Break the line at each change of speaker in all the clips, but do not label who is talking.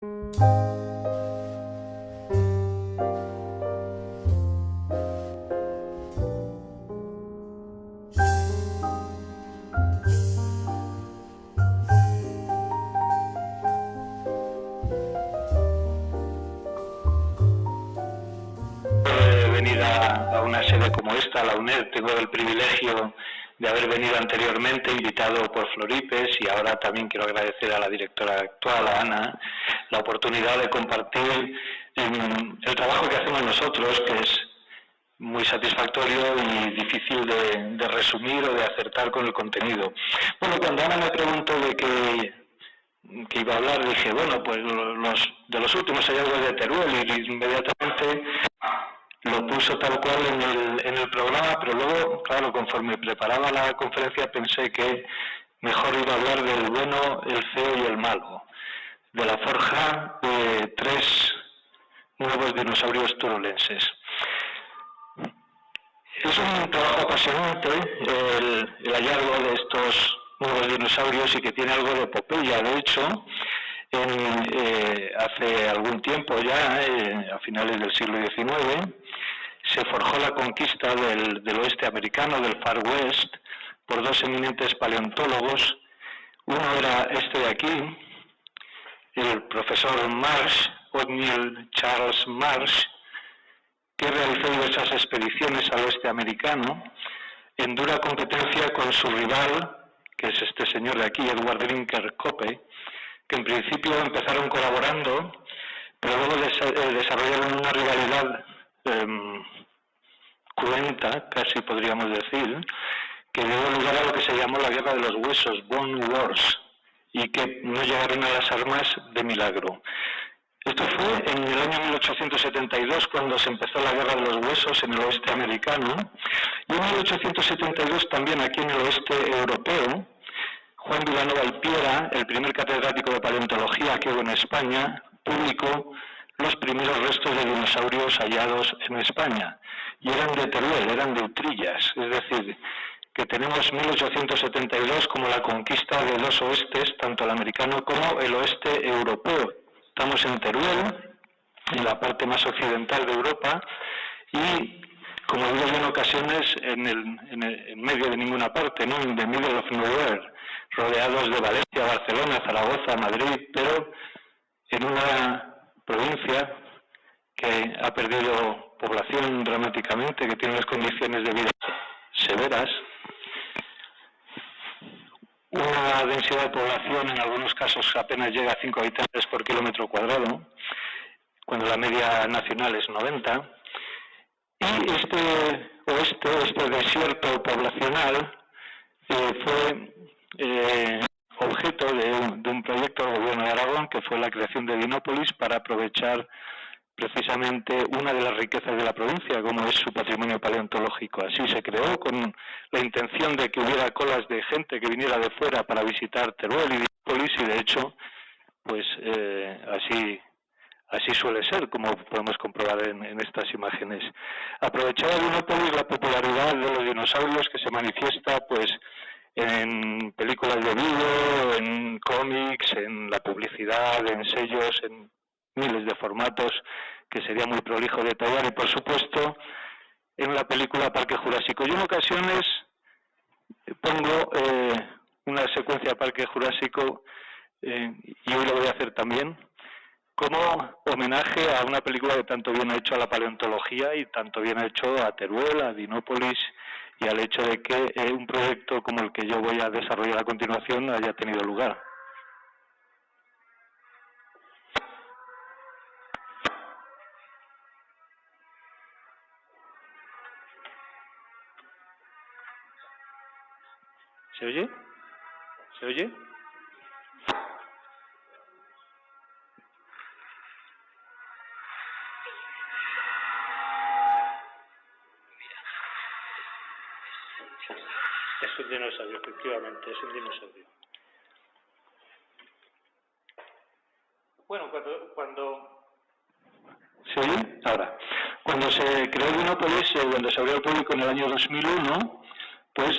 Venir a una sede como esta, a la UNED. Tengo el privilegio de haber venido anteriormente, invitado por Floripes, y ahora también quiero agradecer a la directora actual, a Ana, la oportunidad de compartir el trabajo que hacemos nosotros, que es muy satisfactorio y difícil de resumir o de acertar con el contenido. Bueno, cuando Ana me preguntó de qué iba a hablar, dije, bueno, pues de los últimos hallazgos de Teruel, y inmediatamente lo puso tal cual en el programa, pero luego, claro, conforme preparaba la conferencia pensé que mejor iba a hablar del bueno, el feo y el malo, de la forja de 3 nuevos dinosaurios turolenses. Es un trabajo apasionante el hallazgo de estos nuevos dinosaurios, y que tiene algo de epopeya. De hecho, hace algún tiempo ya, a finales del siglo XIX, se forjó la conquista del oeste americano, del Far West, por 2 eminentes paleontólogos. Uno era este de aquí, el profesor Marsh, Othniel Charles Marsh, que realizó diversas expediciones al oeste americano en dura competencia con su rival, que es este señor de aquí, Edward Brinker Cope, que en principio empezaron colaborando, pero luego desarrollaron una rivalidad cruenta, casi podríamos decir, que dio lugar a lo que se llamó la Guerra de los Huesos, Bone Wars, y que no llegaron a las armas de milagro. Esto fue en el año 1872, cuando se empezó la Guerra de los Huesos en el oeste americano, y en 1872 también aquí en el oeste europeo. Juan Vilanova y Piera, el primer catedrático de paleontología que hubo en España, publicó los primeros restos de dinosaurios hallados en España, y eran de Teruel, eran de Utrillas, es decir, que tenemos 1872 como la conquista de 2 oestes, tanto el americano como el oeste europeo. Estamos en Teruel, en la parte más occidental de Europa, y, como digo yo en ocasiones, en medio de ninguna parte, ¿no? In the middle of nowhere, rodeados de Valencia, Barcelona, Zaragoza, Madrid, pero en una provincia que ha perdido población dramáticamente, que tiene unas condiciones de vida severas, una densidad de población en algunos casos apenas llega a 5 habitantes por kilómetro cuadrado, cuando la media nacional es 90, y este desierto poblacional fue objeto de un proyecto del Gobierno de Aragón, que fue la creación de Dinópolis, para aprovechar precisamente una de las riquezas de la provincia, como es su patrimonio paleontológico. Así se creó, con la intención de que hubiera colas de gente que viniera de fuera para visitar Teruel y Dinópolis, y de hecho, pues así suele ser, como podemos comprobar en estas imágenes. Aprovechaba Dinópolis la popularidad de los dinosaurios, que se manifiesta pues en películas de vídeo, en cómics, en la publicidad, en sellos, en miles de formatos, que sería muy prolijo detallar, y por supuesto en la película Parque Jurásico. Yo en ocasiones pongo una secuencia de Parque Jurásico, y hoy lo voy a hacer también, como homenaje a una película que tanto bien ha hecho a la paleontología y tanto bien ha hecho a Teruel, a Dinópolis, y al hecho de que un proyecto como el que yo voy a desarrollar a continuación haya tenido lugar. ¿Se oye? ¿Se oye? Es un dinosaurio, efectivamente, es un dinosaurio. Bueno, cuando ¿se oye? Ahora. Cuando se creó Dinópolis, cuando se abrió al público en el año 2001, pues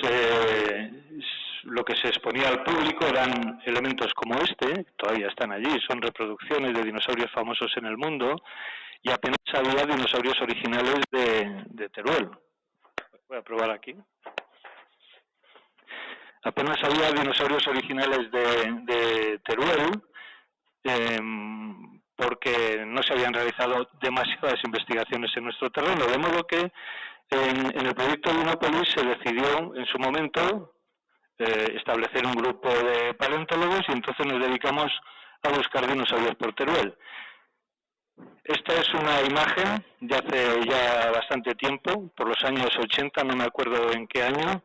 lo que se exponía al público eran elementos como este, todavía están allí, son reproducciones de dinosaurios famosos en el mundo, y apenas había dinosaurios originales de Teruel. Voy a probar aquí. Apenas había dinosaurios originales de Teruel, porque no se habían realizado demasiadas investigaciones en nuestro terreno, de modo que en el proyecto Dinopolis se decidió en su momento establecer un grupo de paleontólogos y entonces nos dedicamos a buscar dinosaurios por Teruel. Esta es una imagen de hace ya bastante tiempo, por los años 80, no me acuerdo en qué año.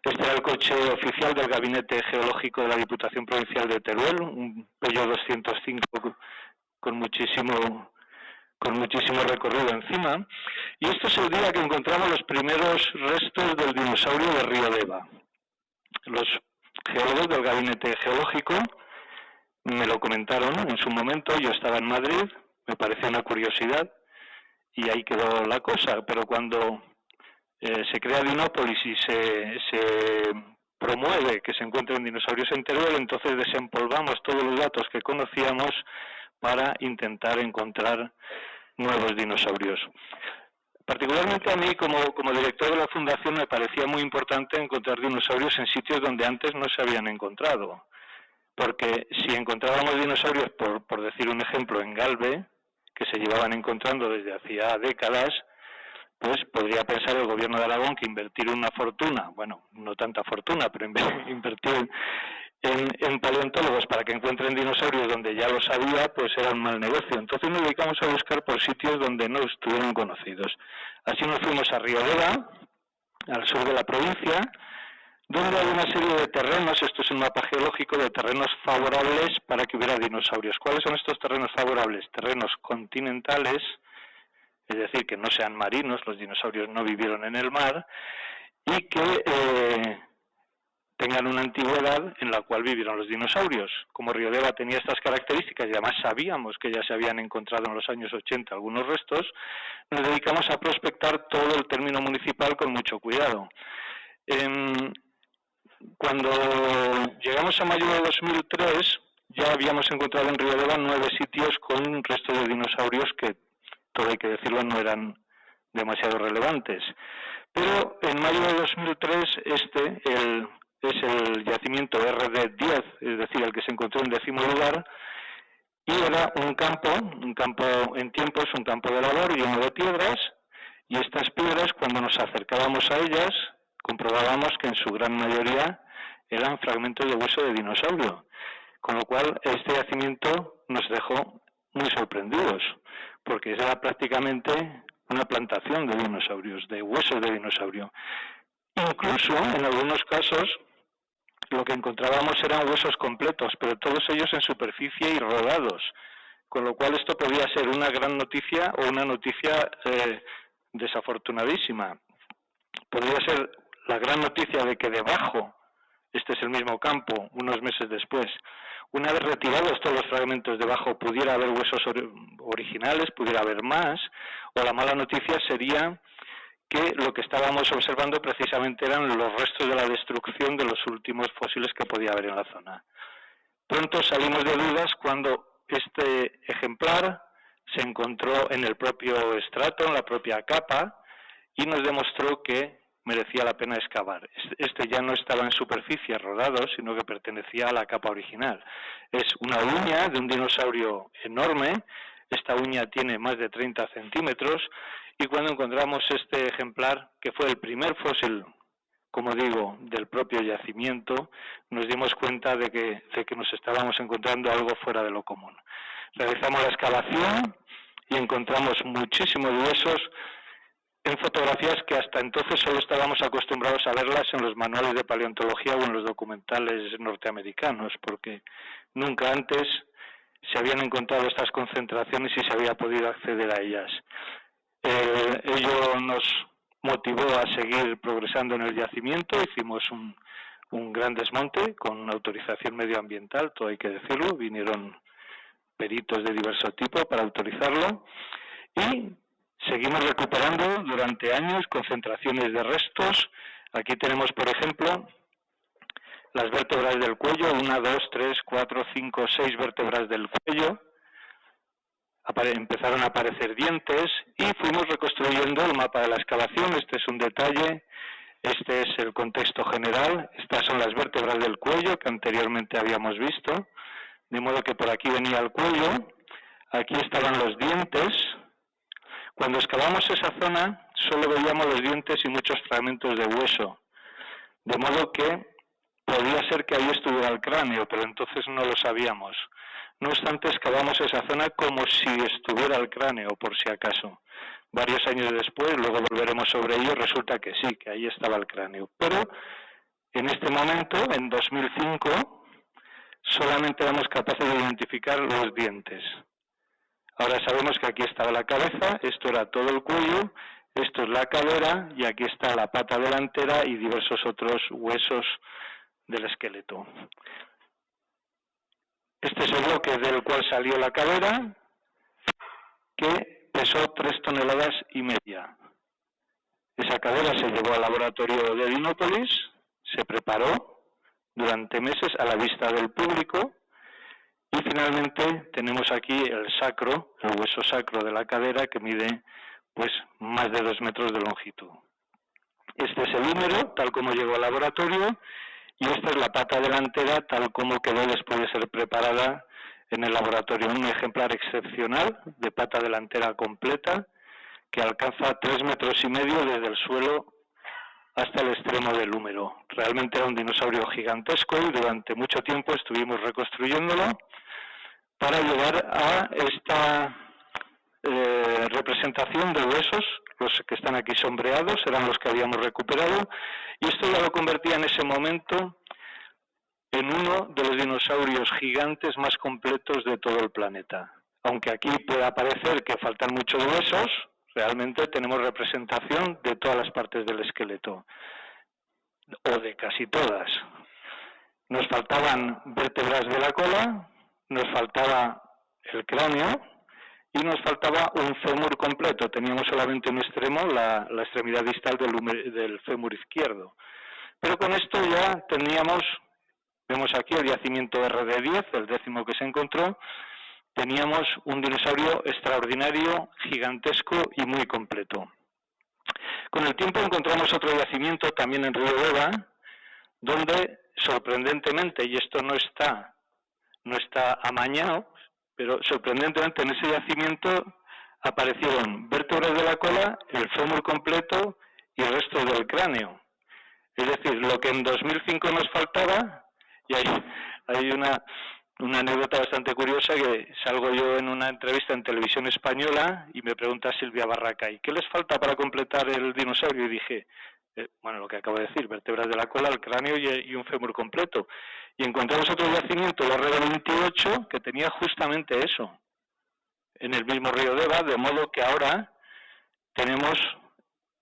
Este era el coche oficial del Gabinete Geológico de la Diputación Provincial de Teruel, un Peugeot 205 con muchísimo recorrido encima. Y esto es el día que encontramos los primeros restos del dinosaurio de Río Deva. Los geólogos del Gabinete Geológico me lo comentaron en su momento, yo estaba en Madrid, me pareció una curiosidad y ahí quedó la cosa, pero cuando se crea Dinópolis y se promueve que se encuentren dinosaurios en Teruel, entonces desempolvamos todos los datos que conocíamos para intentar encontrar nuevos dinosaurios. Particularmente a mí, como director de la Fundación, me parecía muy importante encontrar dinosaurios en sitios donde antes no se habían encontrado. Porque si encontrábamos dinosaurios, por decir un ejemplo, en Galve, que se llevaban encontrando desde hacía décadas, pues podría pensar el gobierno de Aragón que invertir una fortuna, bueno, no tanta fortuna, pero invertir en paleontólogos para que encuentren dinosaurios donde ya los había, pues era un mal negocio. Entonces nos dedicamos a buscar por sitios donde no estuvieran conocidos. Así nos fuimos a Río Deva, al sur de la provincia, donde hay una serie de terrenos, esto es un mapa geológico, de terrenos favorables para que hubiera dinosaurios. ¿Cuáles son estos terrenos favorables? Terrenos continentales, es decir, que no sean marinos, los dinosaurios no vivieron en el mar, y que tengan una antigüedad en la cual vivieron los dinosaurios. Como Río Deva tenía estas características y además sabíamos que ya se habían encontrado en los años 80 algunos restos, nos dedicamos a prospectar todo el término municipal con mucho cuidado. Cuando llegamos a mayo de 2003, ya habíamos encontrado en Río Deva 9 sitios con restos de dinosaurios que, todo hay que decirlo, no eran demasiado relevantes. Pero en mayo de 2003 es el yacimiento RD10, es decir, el que se encontró en 10º lugar, y era un campo en tiempos, un campo de labor lleno de piedras, y estas piedras, cuando nos acercábamos a ellas, comprobábamos que en su gran mayoría eran fragmentos de hueso de dinosaurio, con lo cual este yacimiento nos dejó muy sorprendidos, porque era prácticamente una plantación de dinosaurios, de huesos de dinosaurio. Incluso, en algunos casos, lo que encontrábamos eran huesos completos, pero todos ellos en superficie y rodados, con lo cual esto podía ser una gran noticia o una noticia desafortunadísima. Podría ser la gran noticia de que debajo, este es el mismo campo, unos meses después, una vez retirados todos los fragmentos debajo, pudiera haber huesos originales, pudiera haber más, o la mala noticia sería que lo que estábamos observando precisamente eran los restos de la destrucción de los últimos fósiles que podía haber en la zona. Pronto salimos de dudas cuando este ejemplar se encontró en el propio estrato, en la propia capa, y nos demostró que merecía la pena excavar. Este ya no estaba en superficie rodado, sino que pertenecía a la capa original. Es una uña de un dinosaurio enorme, esta uña tiene más de 30 centímetros, y cuando encontramos este ejemplar, que fue el primer fósil, como digo, del propio yacimiento, nos dimos cuenta de que nos estábamos encontrando algo fuera de lo común. Realizamos la excavación y encontramos muchísimos huesos en fotografías que hasta entonces solo estábamos acostumbrados a verlas en los manuales de paleontología o en los documentales norteamericanos, porque nunca antes se habían encontrado estas concentraciones y se había podido acceder a ellas. Ello nos motivó a seguir progresando en el yacimiento, hicimos un gran desmonte con autorización medioambiental, todo hay que decirlo, vinieron peritos de diverso tipo para autorizarlo, y seguimos recuperando durante años concentraciones de restos. Aquí tenemos, por ejemplo, las vértebras del cuello, 1, 2, 3, 4, 5, 6 vértebras del cuello. Empezaron a aparecer dientes y fuimos reconstruyendo el mapa de la excavación. Este es un detalle, este es el contexto general, estas son las vértebras del cuello que anteriormente habíamos visto, de modo que por aquí venía el cuello, aquí estaban los dientes. Cuando excavamos esa zona solo veíamos los dientes y muchos fragmentos de hueso, de modo que podía ser que ahí estuviera el cráneo, pero entonces no lo sabíamos. No obstante, excavamos esa zona como si estuviera el cráneo, por si acaso. Varios años después, luego volveremos sobre ello, resulta que sí, que ahí estaba el cráneo. Pero en este momento, en 2005, solamente éramos capaces de identificar los dientes. Ahora sabemos que aquí estaba la cabeza, esto era todo el cuello, esto es la cadera y aquí está la pata delantera y diversos otros huesos del esqueleto. Este es el bloque del cual salió la cadera, que pesó 3,5 toneladas. Esa cadera se llevó al laboratorio de Dinópolis, se preparó durante meses a la vista del público y finalmente tenemos aquí el sacro, el hueso sacro de la cadera que mide pues más de 2 metros de longitud. Este es el húmero, tal como llegó al laboratorio, y esta es la pata delantera tal como quedó después de ser preparada en el laboratorio. Un ejemplar excepcional de pata delantera completa que alcanza 3,5 metros desde el suelo hasta el extremo del húmero. Realmente era un dinosaurio gigantesco y durante mucho tiempo estuvimos reconstruyéndolo para llegar a esta representación de huesos. Los que están aquí sombreados eran los que habíamos recuperado y esto ya lo convertía en ese momento en uno de los dinosaurios gigantes más completos de todo el planeta. Aunque aquí pueda parecer que faltan muchos huesos, realmente tenemos representación de todas las partes del esqueleto, o de casi todas. Nos faltaban vértebras de la cola, nos faltaba el cráneo y nos faltaba un fémur completo. Teníamos solamente un extremo, la extremidad distal del fémur izquierdo. Pero con esto ya teníamos, vemos aquí el yacimiento RD10, el 10º que se encontró, teníamos un dinosaurio extraordinario, gigantesco y muy completo. Con el tiempo encontramos otro yacimiento también en Río Deva, donde sorprendentemente, y esto no está amañado, pero sorprendentemente en ese yacimiento aparecieron vértebras de la cola, el fémur completo y el resto del cráneo. Es decir, lo que en 2005 nos faltaba, y hay una anécdota bastante curiosa, que salgo yo en una entrevista en Televisión Española y me pregunta Silvia Barracay, ¿qué les falta para completar el dinosaurio? Y dije, lo que acabo de decir, vértebras de la cola, el cráneo y un fémur completo. Y encontramos otro yacimiento, el RD28, que tenía justamente eso, en el mismo río Deva, de modo que ahora tenemos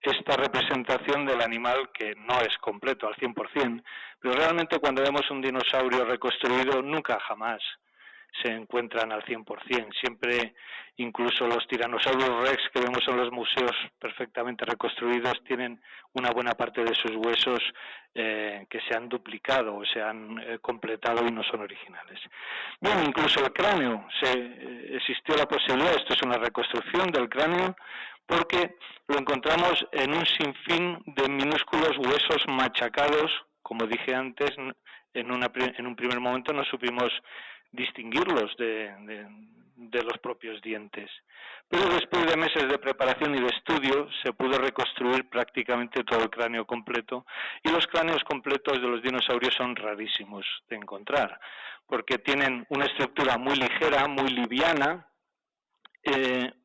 esta representación del animal que no es completo al 100%, pero realmente cuando vemos un dinosaurio reconstruido nunca jamás se encuentran al 100%. Siempre, incluso los Tyrannosaurus Rex que vemos en los museos perfectamente reconstruidos, tienen una buena parte de sus huesos que se han duplicado o se han completado y no son originales. Bien, incluso el cráneo, existió la posibilidad, esto es una reconstrucción del cráneo, porque lo encontramos en un sinfín de minúsculos huesos machacados, como dije antes, en un primer momento no supimos distinguirlos de los propios dientes. Pero después de meses de preparación y de estudio se pudo reconstruir prácticamente todo el cráneo completo, y los cráneos completos de los dinosaurios son rarísimos de encontrar, porque tienen una estructura muy ligera, muy liviana,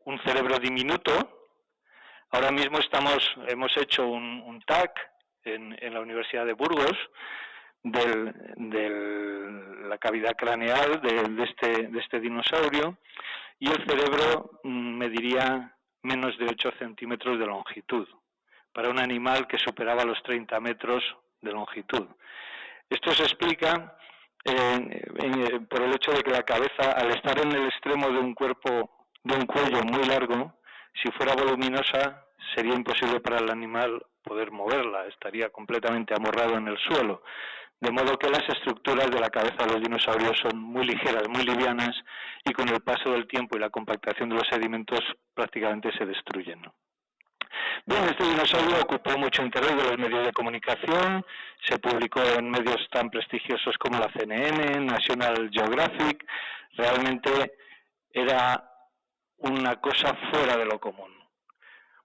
un cerebro diminuto. Ahora mismo hemos hecho un TAC en la Universidad de Burgos de la cavidad craneal de este dinosaurio, y el cerebro mediría menos de 8 centímetros de longitud, para un animal que superaba los 30 metros de longitud. Esto se explica por el hecho de que la cabeza, al estar en el extremo de un cuello muy largo, si fuera voluminosa, sería imposible para el animal poder moverla, estaría completamente amorrado en el suelo. de modo que las estructuras de la cabeza de los dinosaurios son muy ligeras, muy livianas, y con el paso del tiempo y la compactación de los sedimentos prácticamente se destruyen, ¿no? Bien, este dinosaurio ocupó mucho interés de los medios de comunicación, se publicó en medios tan prestigiosos como la CNN, National Geographic. Realmente era una cosa fuera de lo común,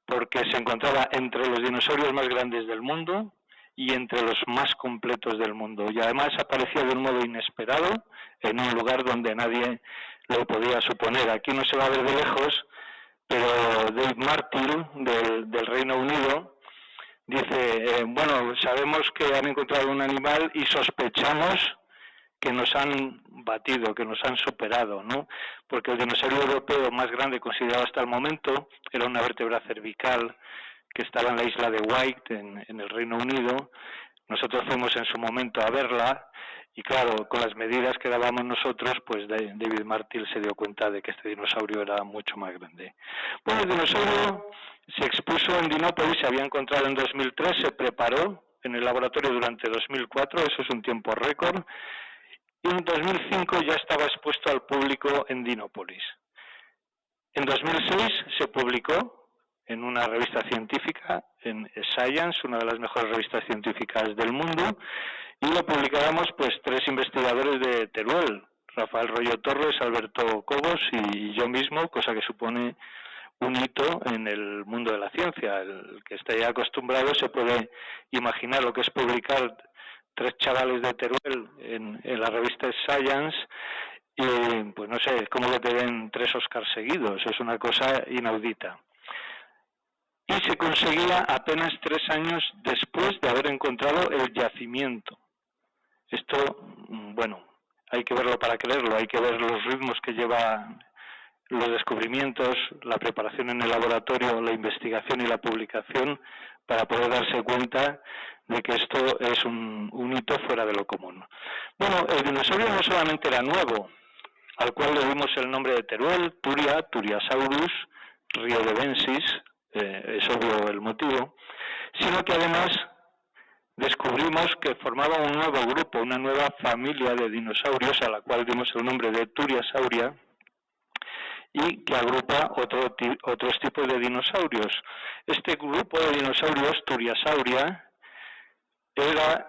porque se encontraba entre los dinosaurios más grandes del mundo y entre los más completos del mundo, y además aparecía de un modo inesperado en un lugar donde nadie lo podía suponer. Aquí no se va a ver de lejos, pero Dave Martin del Reino Unido dice, bueno, sabemos que han encontrado un animal y sospechamos que nos han batido, que nos han superado, ¿no? Porque el dinosaurio europeo más grande considerado hasta el momento era una vértebra cervical que estaba en la isla de Wight, en el Reino Unido. Nosotros fuimos en su momento a verla y claro, con las medidas que dábamos nosotros, pues David Martin se dio cuenta de que este dinosaurio era mucho más grande. Bueno, el dinosaurio se expuso en Dinópolis, se había encontrado en 2003, se preparó en el laboratorio durante 2004, eso es un tiempo récord, y en 2005 ya estaba expuesto al público en Dinópolis. En 2006 se publicó en una revista científica, en Science, una de las mejores revistas científicas del mundo, y lo publicábamos pues 3 investigadores de Teruel, Rafael Rollo Torres, Alberto Cobos y yo mismo, cosa que supone un hito en el mundo de la ciencia. El que esté ya acostumbrado se puede imaginar lo que es publicar 3 chavales de Teruel en la revista Science, y pues no sé, es como que te den 3 Oscars seguidos, es una cosa inaudita. Y se conseguía apenas 3 años después de haber encontrado el yacimiento. Esto, bueno, hay que verlo para creerlo, hay que ver los ritmos que llevan los descubrimientos, la preparación en el laboratorio, la investigación y la publicación para poder darse cuenta de que esto es un hito fuera de lo común. Bueno, el dinosaurio no solamente era nuevo, al cual le dimos el nombre de Teruel, Turia, Turiasaurus, riodebensis, es obvio el motivo, sino que además descubrimos que formaba un nuevo grupo, una nueva familia de dinosaurios a la cual dimos el nombre de Turiasauria, y que agrupa otros tipos de dinosaurios. Este grupo de dinosaurios, Turiasauria, era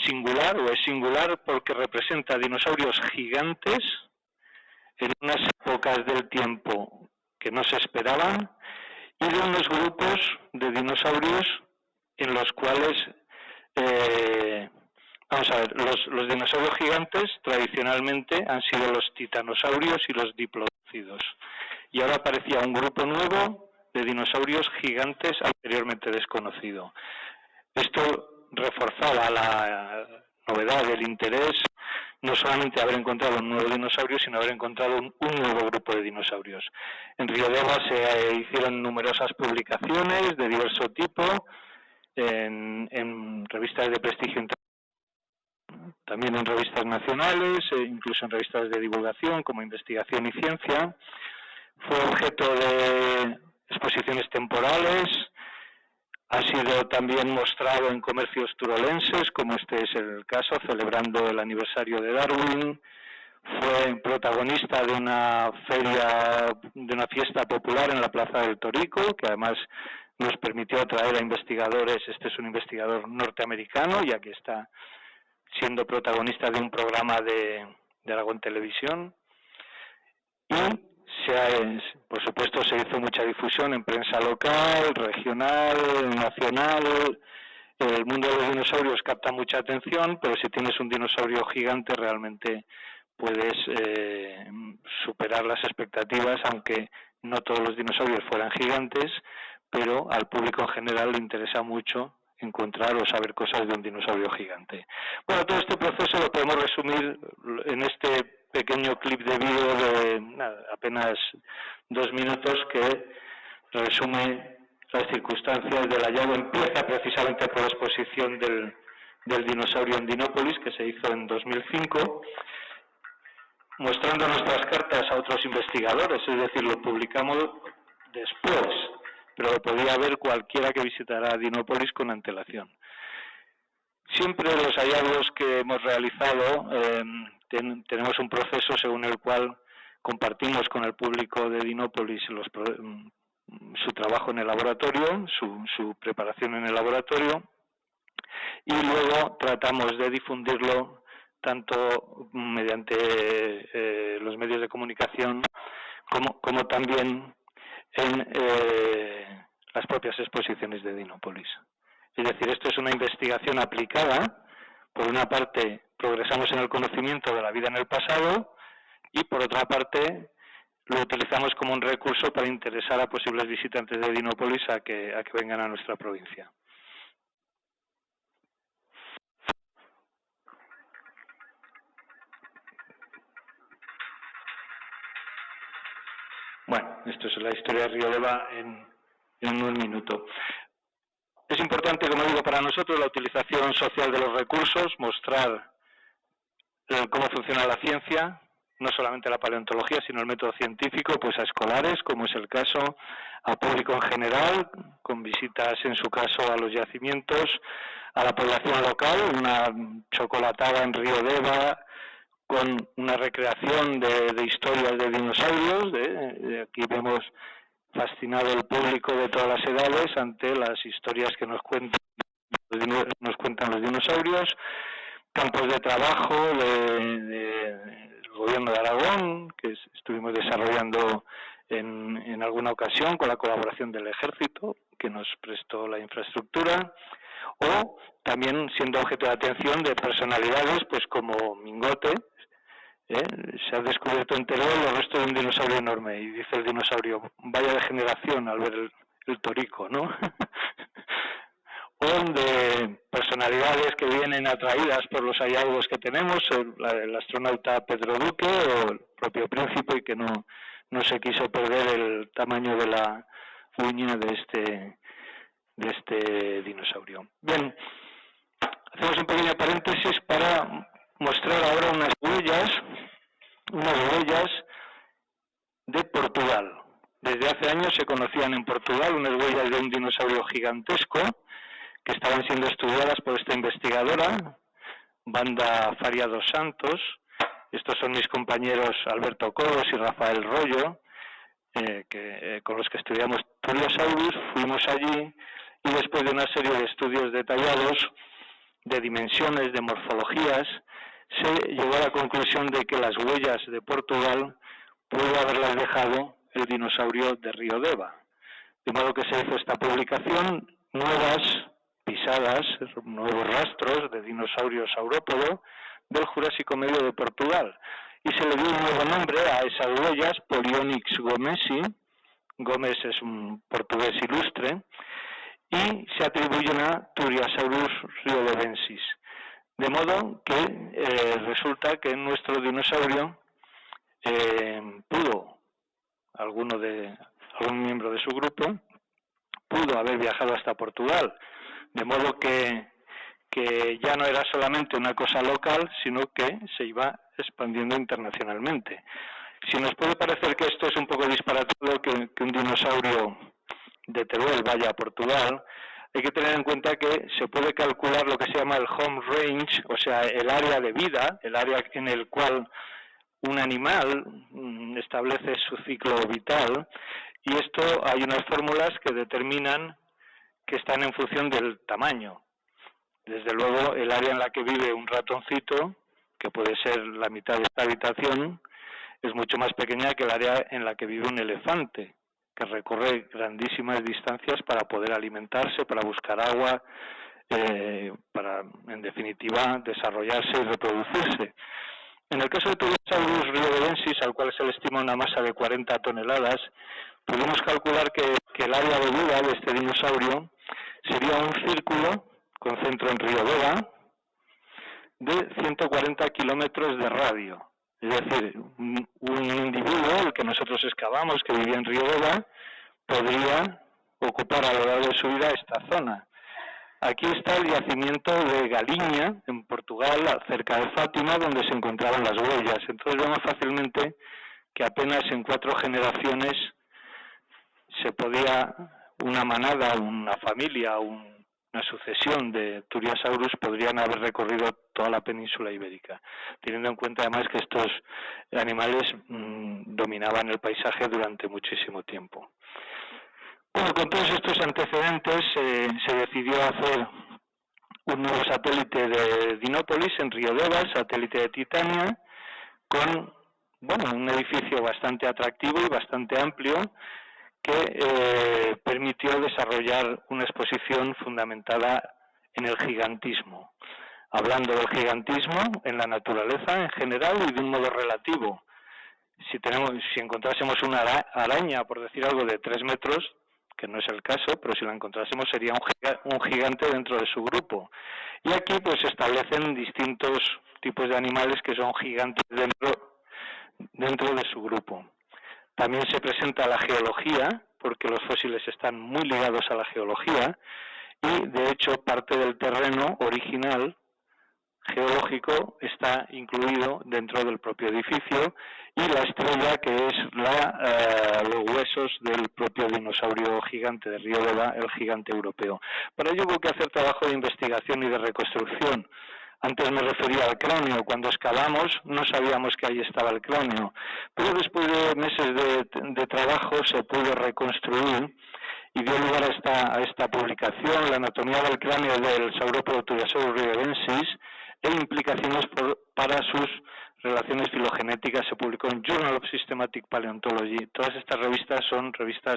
singular o es singular porque representa dinosaurios gigantes en unas épocas del tiempo que no se esperaban y de unos grupos de dinosaurios en los cuales, vamos a ver, los dinosaurios gigantes tradicionalmente han sido los titanosaurios y los diplodócidos. Y ahora aparecía un grupo nuevo de dinosaurios gigantes anteriormente desconocido. Esto reforzaba la novedad, el interés, no solamente haber encontrado un nuevo dinosaurio, sino haber encontrado un nuevo grupo de dinosaurios. En Riodeva se hicieron numerosas publicaciones de diverso tipo, en revistas de prestigio internacional, también en revistas nacionales, incluso en revistas de divulgación como Investigación y Ciencia. Fue objeto de exposiciones temporales, ha sido también mostrado en comercios turolenses, como este es el caso, celebrando el aniversario de Darwin. Fue protagonista de una feria, de una fiesta popular en la Plaza del Torico, que además nos permitió traer a investigadores. Este es un investigador norteamericano, ya que está siendo protagonista de un programa de Aragón Televisión. Y por supuesto, se hizo mucha difusión en prensa local, regional, nacional. El mundo de los dinosaurios capta mucha atención, pero si tienes un dinosaurio gigante realmente puedes superar las expectativas, aunque no todos los dinosaurios fueran gigantes, pero al público en general le interesa mucho encontrar o saber cosas de un dinosaurio gigante. Bueno, todo este proceso lo podemos resumir en este pequeño clip de vídeo de apenas 2 minutos que resume las circunstancias del hallazgo. Empieza precisamente por la exposición del dinosaurio en Dinópolis, que se hizo en 2005, mostrando nuestras cartas a otros investigadores, es decir, lo publicamos después, pero lo podía ver cualquiera que visitara Dinópolis con antelación. Siempre los hallazgos que hemos realizado tenemos un proceso según el cual compartimos con el público de Dinópolis su trabajo en el laboratorio, su preparación en el laboratorio, y luego tratamos de difundirlo tanto mediante los medios de comunicación como también en las propias exposiciones de Dinópolis. Es decir, esto es una investigación aplicada. Por una parte, progresamos en el conocimiento de la vida en el pasado y, por otra parte, lo utilizamos como un recurso para interesar a posibles visitantes de Dinópolis a que vengan a nuestra provincia. Bueno, esto es la historia de Río Deva en un minuto. Es importante, como digo, para nosotros la utilización social de los recursos, mostrar cómo funciona la ciencia, no solamente la paleontología, sino el método científico, pues a escolares, como es el caso, a público en general, con visitas, en su caso, a los yacimientos, a la población local, una chocolatada en Río Deva, con una recreación de historias de dinosaurios. Aquí vemos fascinado el público de todas las edades ante las historias que nos cuentan los dinosaurios, campos de trabajo del gobierno de Aragón, que estuvimos desarrollando en alguna ocasión con la colaboración del ejército, que nos prestó la infraestructura, o también siendo objeto de atención de personalidades pues como Mingote. Se ha descubierto en Teruel los restos de un dinosaurio enorme, y dice el dinosaurio, vaya degeneración al ver el torico, ¿no? O de personalidades que vienen atraídas por los hallazgos que tenemos, el astronauta Pedro Duque o el propio príncipe, y que no se quiso perder el tamaño de la uña de este dinosaurio. Bien, hacemos un pequeño paréntesis para mostrar ahora unas huellas de Portugal. Desde hace años se conocían en Portugal unas huellas de un dinosaurio gigantesco que estaban siendo estudiadas por esta investigadora, Wanda Faria dos Santos. Estos son mis compañeros Alberto Cobos y Rafael Rollo, con los que estudiamos Turiosaurus. Fuimos allí y después de una serie de estudios detallados de dimensiones, de morfologías, se llegó a la conclusión de que las huellas de Portugal pudo haberlas dejado el dinosaurio de Río Deva. De modo que se hizo esta publicación, nuevas pisadas, nuevos rastros de dinosaurio saurópodo del Jurásico Medio de Portugal. Y se le dio un nuevo nombre a esas huellas, Polionyx gomesi. Gómez es un portugués ilustre, y se atribuyen a Turiosaurus riodevensis. De modo que resulta que nuestro dinosaurio algún miembro de su grupo, pudo haber viajado hasta Portugal. De modo que ya no era solamente una cosa local, sino que se iba expandiendo internacionalmente. Si nos puede parecer que esto es un poco disparatado, que un dinosaurio de Teruel vaya a Portugal, hay que tener en cuenta que se puede calcular lo que se llama el home range, o sea, el área de vida, el área en el cual un animal establece su ciclo vital, y esto hay unas fórmulas que determinan que están en función del tamaño. Desde luego, el área en la que vive un ratoncito, que puede ser la mitad de esta habitación, es mucho más pequeña que el área en la que vive un elefante, que recorre grandísimas distancias para poder alimentarse, para buscar agua, para, en definitiva, desarrollarse y reproducirse. En el caso de Turiosaurus riodevensis, al cual se le estima una masa de 40 toneladas, pudimos calcular que el área de vida de este dinosaurio sería un círculo con centro en Río Deva de 140 kilómetros de radio. Es decir, un individuo, el que nosotros excavamos, que vivía en Río Deva, podría ocupar a lo largo de su vida esta zona. Aquí está el yacimiento de Galiña, en Portugal, cerca de Fátima, donde se encontraban las huellas. Entonces vemos fácilmente que apenas en 4 generaciones se podía una manada, una familia, un una sucesión de Turiasaurus podrían haber recorrido toda la península ibérica, teniendo en cuenta además que estos animales dominaban el paisaje durante muchísimo tiempo. Bueno, con todos estos antecedentes se decidió hacer un nuevo satélite de Dinópolis en Río Deva, satélite de Titania, con un edificio bastante atractivo y bastante amplio que permitió desarrollar una exposición fundamentada en el gigantismo, hablando del gigantismo en la naturaleza en general y de un modo relativo. Si encontrásemos una araña, por decir algo, de 3 metros, que no es el caso, pero si la encontrásemos sería un gigante dentro de su grupo. Y aquí pues se establecen distintos tipos de animales que son gigantes dentro de su grupo. También se presenta la geología, porque los fósiles están muy ligados a la geología, y de hecho parte del terreno original geológico está incluido dentro del propio edificio, y la estrella, que es los huesos del propio dinosaurio gigante de Río Deva, el gigante europeo. Para ello hubo que hacer trabajo de investigación y de reconstrucción. Antes me refería al cráneo. Cuando excavamos no sabíamos que ahí estaba el cráneo, pero después de meses de trabajo se pudo reconstruir y dio lugar a esta publicación, La anatomía del cráneo del saurópodo Turiasaurus riodensis e implicaciones para sus relaciones filogenéticas. Se publicó en Journal of Systematic Paleontology. Todas estas revistas son revistas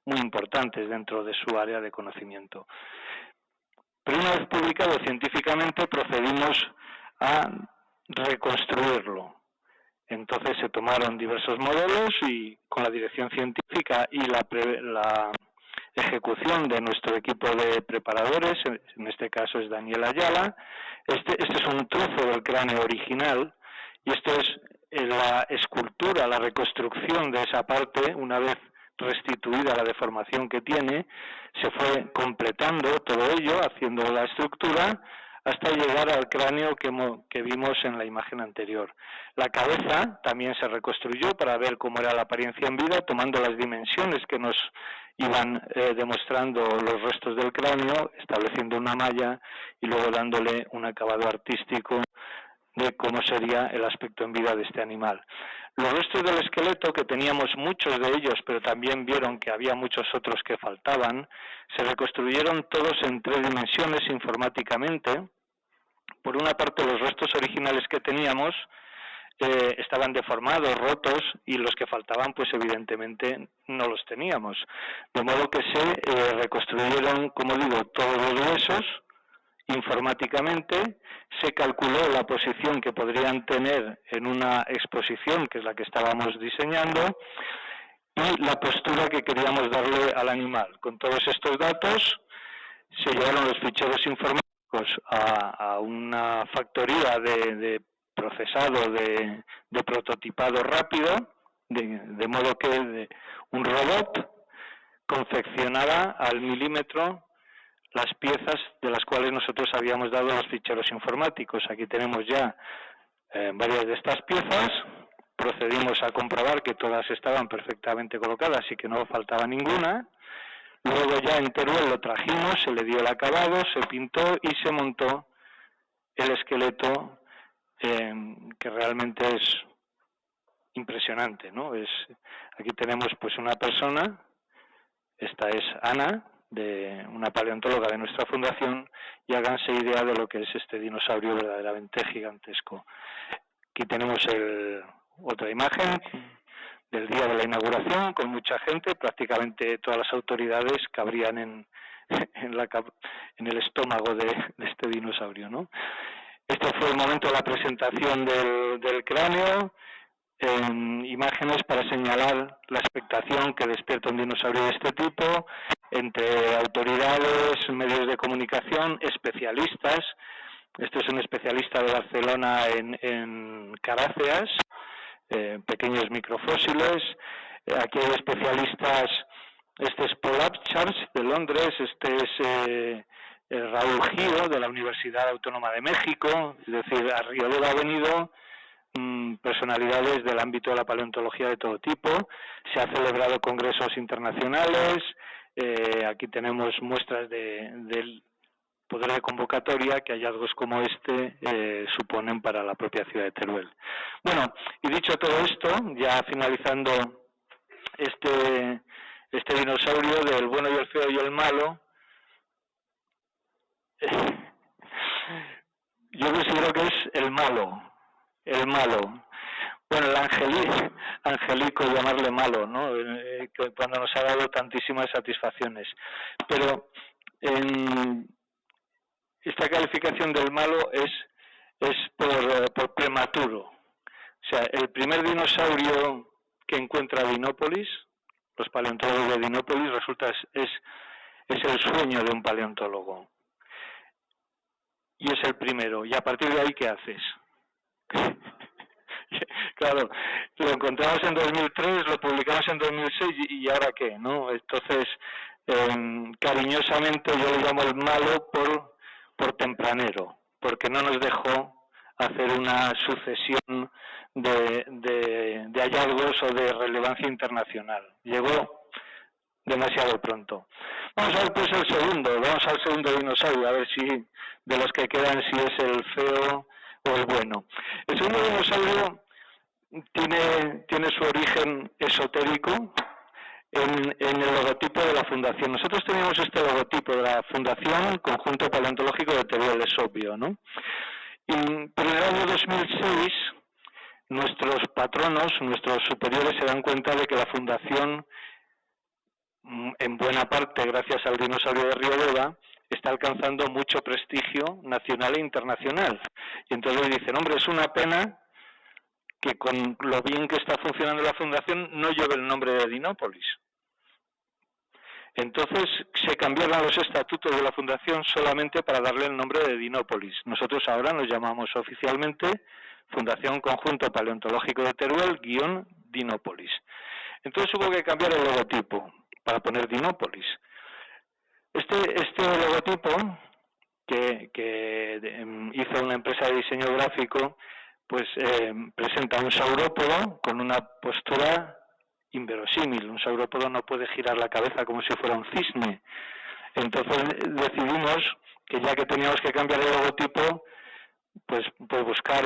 muy importantes dentro de su área de conocimiento. Pero una vez publicado científicamente procedimos a reconstruirlo. Entonces se tomaron diversos modelos y con la dirección científica y la ejecución de nuestro equipo de preparadores, en este caso es Daniel Ayala, este es un trozo del cráneo original y esto es la escultura, la reconstrucción de esa parte. Una vez restituida la deformación que tiene, se fue completando todo ello, haciendo la estructura, hasta llegar al cráneo que vimos en la imagen anterior. La cabeza también se reconstruyó para ver cómo era la apariencia en vida, tomando las dimensiones que nos iban demostrando los restos del cráneo, estableciendo una malla y luego dándole un acabado artístico de cómo sería el aspecto en vida de este animal. Los restos del esqueleto, que teníamos muchos de ellos, pero también vieron que había muchos otros que faltaban, se reconstruyeron todos en 3 dimensiones informáticamente. Por una parte, los restos originales que teníamos estaban deformados, rotos, y los que faltaban, pues evidentemente no los teníamos. De modo que se reconstruyeron, como digo, todos los huesos informáticamente, se calculó la posición que podrían tener en una exposición, que es la que estábamos diseñando, y la postura que queríamos darle al animal. Con todos estos datos se llevaron los ficheros informáticos a una factoría de procesado, de prototipado rápido, de modo que un robot confeccionaba al milímetro las piezas de las cuales nosotros habíamos dado los ficheros informáticos. Aquí tenemos ya varias de estas piezas. Procedimos a comprobar que todas estaban perfectamente colocadas y que no faltaba ninguna. Luego ya en Teruel lo trajimos, se le dio el acabado, se pintó y se montó el esqueleto, que realmente es impresionante, ¿no? Aquí tenemos pues una persona, esta es Ana, una paleontóloga de nuestra fundación, y háganse idea de lo que es este dinosaurio verdaderamente gigantesco. Aquí tenemos otra imagen del día de la inauguración, con mucha gente, prácticamente todas las autoridades cabrían en el estómago de este dinosaurio, ¿no? Este fue el momento de la presentación del cráneo, imágenes para señalar la expectación que despierta un dinosaurio de este tipo entre autoridades, medios de comunicación, especialistas. Este es un especialista de Barcelona en caráceas, pequeños microfósiles. Aquí hay especialistas, este es Paul Upchurch de Londres, este es Raúl Giro de la Universidad Autónoma de México. Es decir, a Río Deva ha venido personalidades del ámbito de la paleontología de todo tipo. Se han celebrado congresos internacionales. Aquí tenemos muestras de poder de convocatoria que hallazgos como este suponen para la propia ciudad de Teruel. Bueno, y dicho todo esto, ya finalizando este dinosaurio del bueno y el feo y el malo, yo considero que es el malo. Bueno, el angelico, llamarle malo, ¿no? Cuando nos ha dado tantísimas satisfacciones. Pero esta calificación del malo es por prematuro. O sea, el primer dinosaurio que encuentra Dinópolis, los paleontólogos de Dinópolis, resulta es el sueño de un paleontólogo. Y es el primero. Y a partir de ahí, ¿qué haces? Claro, lo encontramos en 2003, lo publicamos en 2006 y ahora qué, ¿no? Entonces, cariñosamente yo le llamo el malo por tempranero, porque no nos dejó hacer una sucesión de hallazgos o de relevancia internacional. Llegó demasiado pronto. Vamos a ver pues vamos al segundo dinosaurio, a ver si de los que quedan si es el feo o el bueno. El segundo dinosaurio tiene su origen esotérico en el logotipo de la Fundación. Nosotros teníamos este logotipo de la Fundación Conjunto Paleontológico de Teruel, es obvio, ¿no? Pero en el año 2006 nuestros patronos, nuestros superiores se dan cuenta de que la Fundación, en buena parte gracias al dinosaurio de Riodeva, está alcanzando mucho prestigio nacional e internacional. Y entonces dicen, hombre, es una pena que con lo bien que está funcionando la Fundación no lleve el nombre de Dinópolis. Entonces se cambiaron los estatutos de la Fundación solamente para darle el nombre de Dinópolis. Nosotros ahora nos llamamos oficialmente Fundación Conjunto Paleontológico de Teruel _Dinópolis. Entonces hubo que cambiar el logotipo para poner Dinópolis. Este logotipo que hizo una empresa de diseño gráfico, pues presenta un saurópodo con una postura inverosímil. Un saurópodo no puede girar la cabeza como si fuera un cisne. Entonces decidimos que ya que teníamos que cambiar el logotipo, pues buscar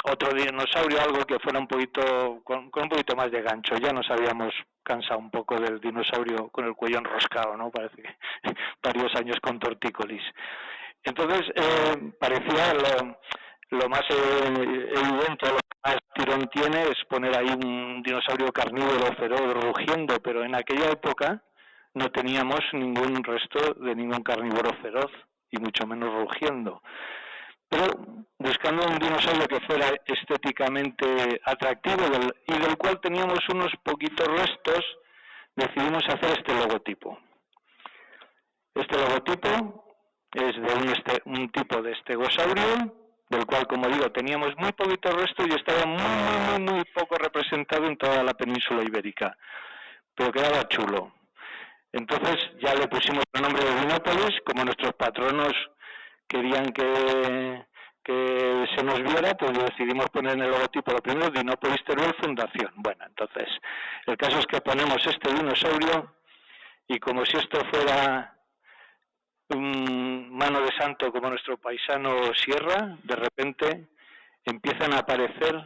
otro dinosaurio, algo que fuera un poquito con un poquito más de gancho. Ya nos habíamos cansado un poco del dinosaurio con el cuello enroscado, ¿no? Parece que varios años con tortícolis. Entonces parecía lo más evidente, lo que más tirón tiene es poner ahí un dinosaurio carnívoro feroz rugiendo, pero en aquella época no teníamos ningún resto de ningún carnívoro feroz y mucho menos rugiendo. Pero buscando un dinosaurio que fuera estéticamente atractivo y del cual teníamos unos poquitos restos, decidimos hacer este logotipo. Este logotipo es de un tipo de estegosaurio, del cual, como digo, teníamos muy poquitos restos y estaba muy poco representado en toda la península ibérica, pero quedaba chulo. Entonces ya le pusimos el nombre de Dinópolis, como nuestros patronos querían que se nos viera, pues decidimos poner en el logotipo lo primero Dinópolis Teruel Fundación. Bueno, entonces, el caso es que ponemos este dinosaurio y como si esto fuera un mano de santo como nuestro paisano Sierra, de repente empiezan a aparecer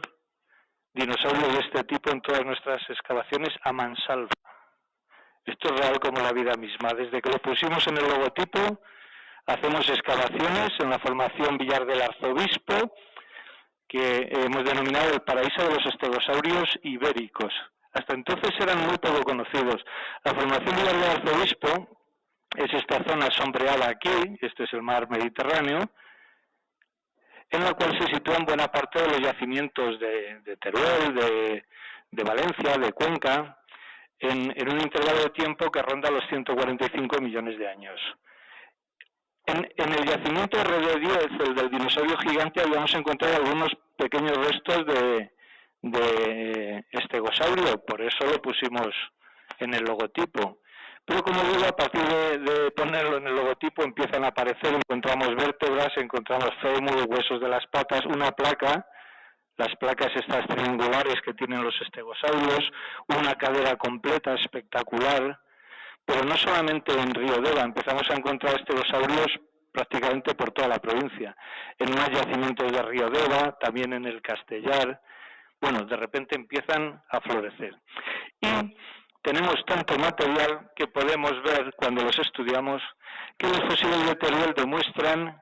dinosaurios de este tipo en todas nuestras excavaciones a mansalva. Esto es real como la vida misma. Desde que lo pusimos en el logotipo, hacemos excavaciones en la formación Villar del Arzobispo, que hemos denominado el paraíso de los estegosaurios ibéricos. Hasta entonces eran muy poco conocidos. La formación Villar del Arzobispo es esta zona sombreada aquí, este es el mar Mediterráneo, en la cual se sitúan buena parte de los yacimientos de Teruel, de Valencia, de Cuenca, en un intervalo de tiempo que ronda los 145 millones de años. En el yacimiento de Rodeo 10, el del dinosaurio gigante, habíamos encontrado algunos pequeños restos de estegosaurio, por eso lo pusimos en el logotipo. Pero como digo, a partir de ponerlo en el logotipo empiezan a aparecer, encontramos vértebras, encontramos fémur, huesos de las patas, una placa, las placas estas triangulares que tienen los estegosaurios, una cadera completa espectacular, pero no solamente en Riodeva, empezamos a encontrar estegosaurios prácticamente por toda la provincia. En más yacimientos de Río Deva, también en el Castellar, bueno, de repente empiezan a florecer. Y tenemos tanto material que podemos ver cuando los estudiamos que los fósiles de Teruel demuestran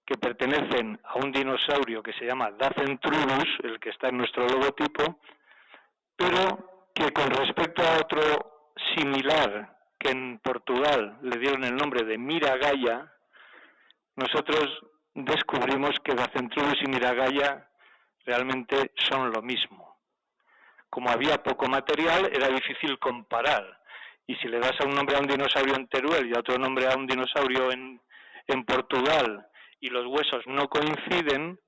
que pertenecen a un dinosaurio que se llama Dacentrurus, el que está en nuestro logotipo, pero que con respecto a otro similar que en Portugal le dieron el nombre de Miragaya, nosotros descubrimos que Dacentrurus y Miragaya realmente son lo mismo. Como había poco material, era difícil comparar. Y si le das a un nombre a un dinosaurio en Teruel y a otro nombre a un dinosaurio en Portugal y los huesos no coinciden,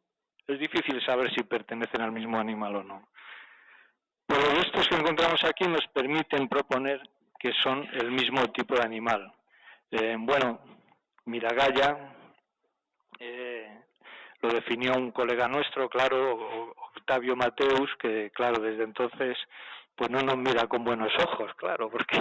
es difícil saber si pertenecen al mismo animal o no. Pero los restos que encontramos aquí nos permiten proponer que son el mismo tipo de animal. Bueno, Miragaya lo definió un colega nuestro, claro, Octavio Mateus, que claro, desde entonces pues no nos mira con buenos ojos, claro, porque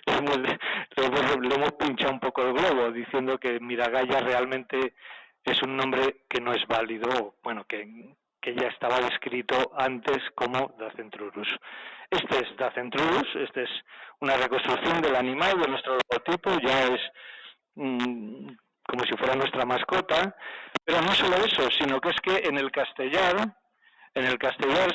le hemos pinchado un poco el globo diciendo que Miragaya realmente es un nombre que no es válido, bueno, que ya estaba descrito antes como Dacentrurus. Este es Dacentrurus, este es una reconstrucción del animal, de nuestro logotipo, ya es como si fuera nuestra mascota, pero no solo eso, sino que es que en el Castellar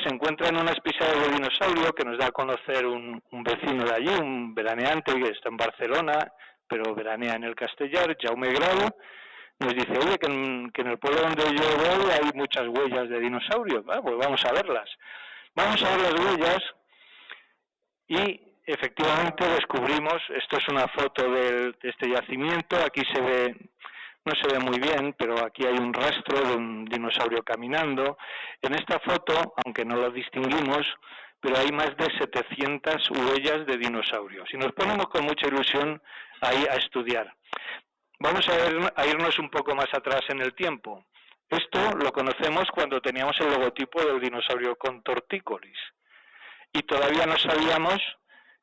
se encuentran unas pisadas de dinosaurio que nos da a conocer un vecino de allí, un veraneante que está en Barcelona, pero veranea en el Castellar, Jaume Grau. Nos dice, oye, que en el pueblo donde yo voy hay muchas huellas de dinosaurios. Pues vamos a verlas. Vamos a ver las huellas y efectivamente descubrimos, esto es una foto de este yacimiento, aquí se ve, no se ve muy bien, pero aquí hay un rastro de un dinosaurio caminando. En esta foto, aunque no lo distinguimos, pero hay más de 700 huellas de dinosaurios. Y nos ponemos con mucha ilusión ahí a estudiar. Vamos a irnos un poco más atrás en el tiempo. Esto lo conocemos cuando teníamos el logotipo del dinosaurio Contorticolis. Y todavía no sabíamos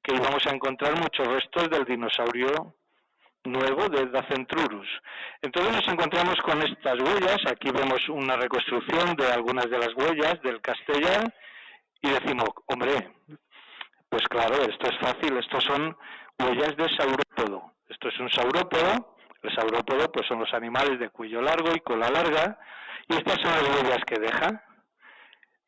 que íbamos a encontrar muchos restos del dinosaurio nuevo de Dacentrurus. Entonces nos encontramos con estas huellas. Aquí vemos una reconstrucción de algunas de las huellas del Castellar y decimos, hombre, pues claro, esto es fácil, estos son huellas de saurópodo. Esto es un saurópodo. El saurópodo pues son los animales de cuello largo y cola larga, y estas son las huellas que deja.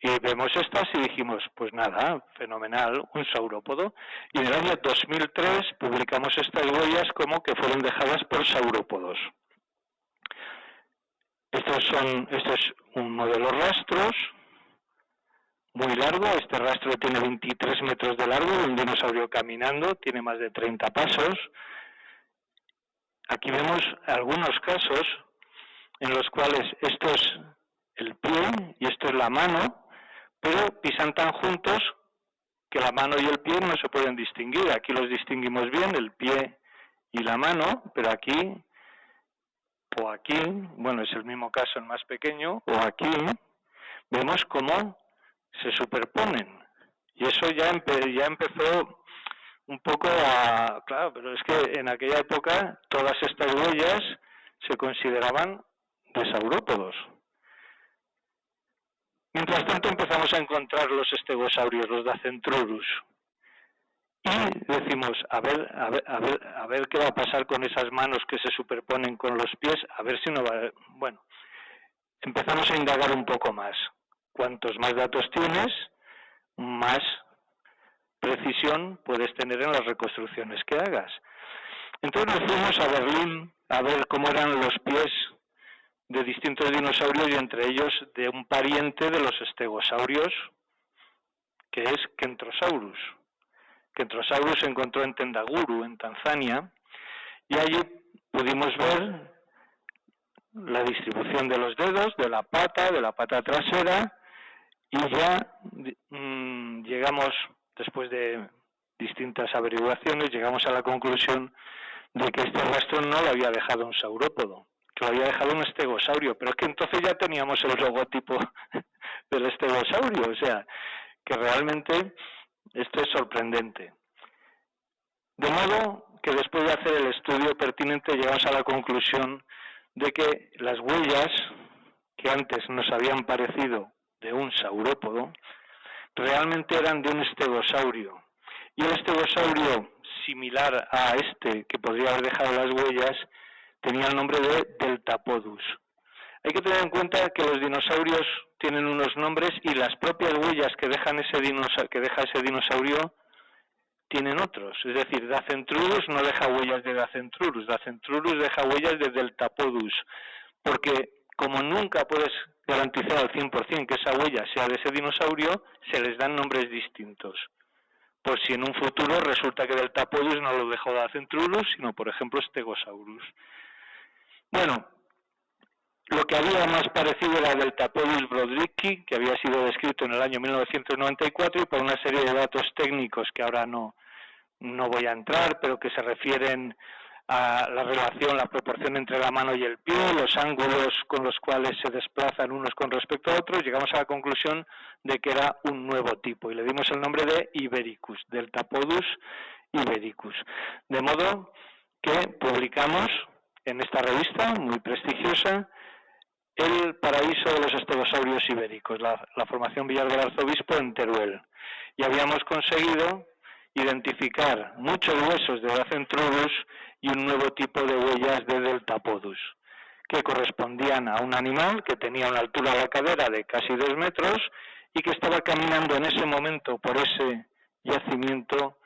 Y vemos estas y dijimos, pues nada, fenomenal, un saurópodo. Y en el año 2003 publicamos estas huellas como que fueron dejadas por saurópodos. Esto es uno de los rastros, muy largo. Este rastro tiene 23 metros de largo, de un dinosaurio caminando, tiene más de 30 pasos. Aquí vemos algunos casos en los cuales esto es el pie y esto es la mano, pero pisan tan juntos que la mano y el pie no se pueden distinguir. Aquí los distinguimos bien, el pie y la mano, pero aquí o aquí, bueno, es el mismo caso en más pequeño, o aquí vemos cómo se superponen. Y eso ya empezó un poco claro, pero es que en aquella época todas estas huellas se consideraban de saurópodos. Mientras tanto empezamos a encontrar los estegosaurios, los Dacentrurus, y decimos, a ver qué va a pasar con esas manos que se superponen con los pies, a ver si no va. Bueno, empezamos a indagar un poco más. Cuantos más datos tienes, más precisión puedes tener en las reconstrucciones que hagas. Entonces nos fuimos a Berlín a ver cómo eran los pies de distintos dinosaurios y entre ellos de un pariente de los estegosaurios, que es Kentrosaurus. Kentrosaurus se encontró en Tendaguru, en Tanzania, y allí pudimos ver la distribución de los dedos, de la pata trasera, y ya llegamos, después de distintas averiguaciones, llegamos a la conclusión de que este rastro no lo había dejado un saurópodo, que lo había dejado un estegosaurio, pero es que entonces ya teníamos el logotipo del estegosaurio, o sea, que realmente esto es sorprendente. De modo que después de hacer el estudio pertinente llegamos a la conclusión de que las huellas que antes nos habían parecido de un saurópodo realmente eran de un estegosaurio. Y el estegosaurio, similar a este que podría haber dejado las huellas, tenía el nombre de Deltapodus. Hay que tener en cuenta que los dinosaurios tienen unos nombres y las propias huellas que deja ese dinosaurio tienen otros. Es decir, Dacentrurus no deja huellas de Dacentrurus, Dacentrurus deja huellas de Deltapodus, porque como nunca puedes garantizar al 100% que esa huella sea de ese dinosaurio, se les dan nombres distintos. Por si en un futuro resulta que Deltapodus no lo dejó Dacentrurus, sino por ejemplo Stegosaurus. Bueno, lo que había más parecido era Deltapodus brodricki, que había sido descrito en el año 1994 y por una serie de datos técnicos que ahora no voy a entrar, pero que se refieren a la relación, la proporción entre la mano y el pie, los ángulos con los cuales se desplazan unos con respecto a otros, llegamos a la conclusión de que era un nuevo tipo y le dimos el nombre de Ibericus, Deltapodus ibericus. De modo que publicamos en esta revista muy prestigiosa El paraíso de los estegosaurios ibéricos, la formación Villar del Arzobispo en Teruel. Y habíamos conseguido identificar muchos huesos de Dacentrurus y un nuevo tipo de huellas de Deltapodus, que correspondían a un animal que tenía una altura de la cadera de casi 2 metros y que estaba caminando en ese momento por ese yacimiento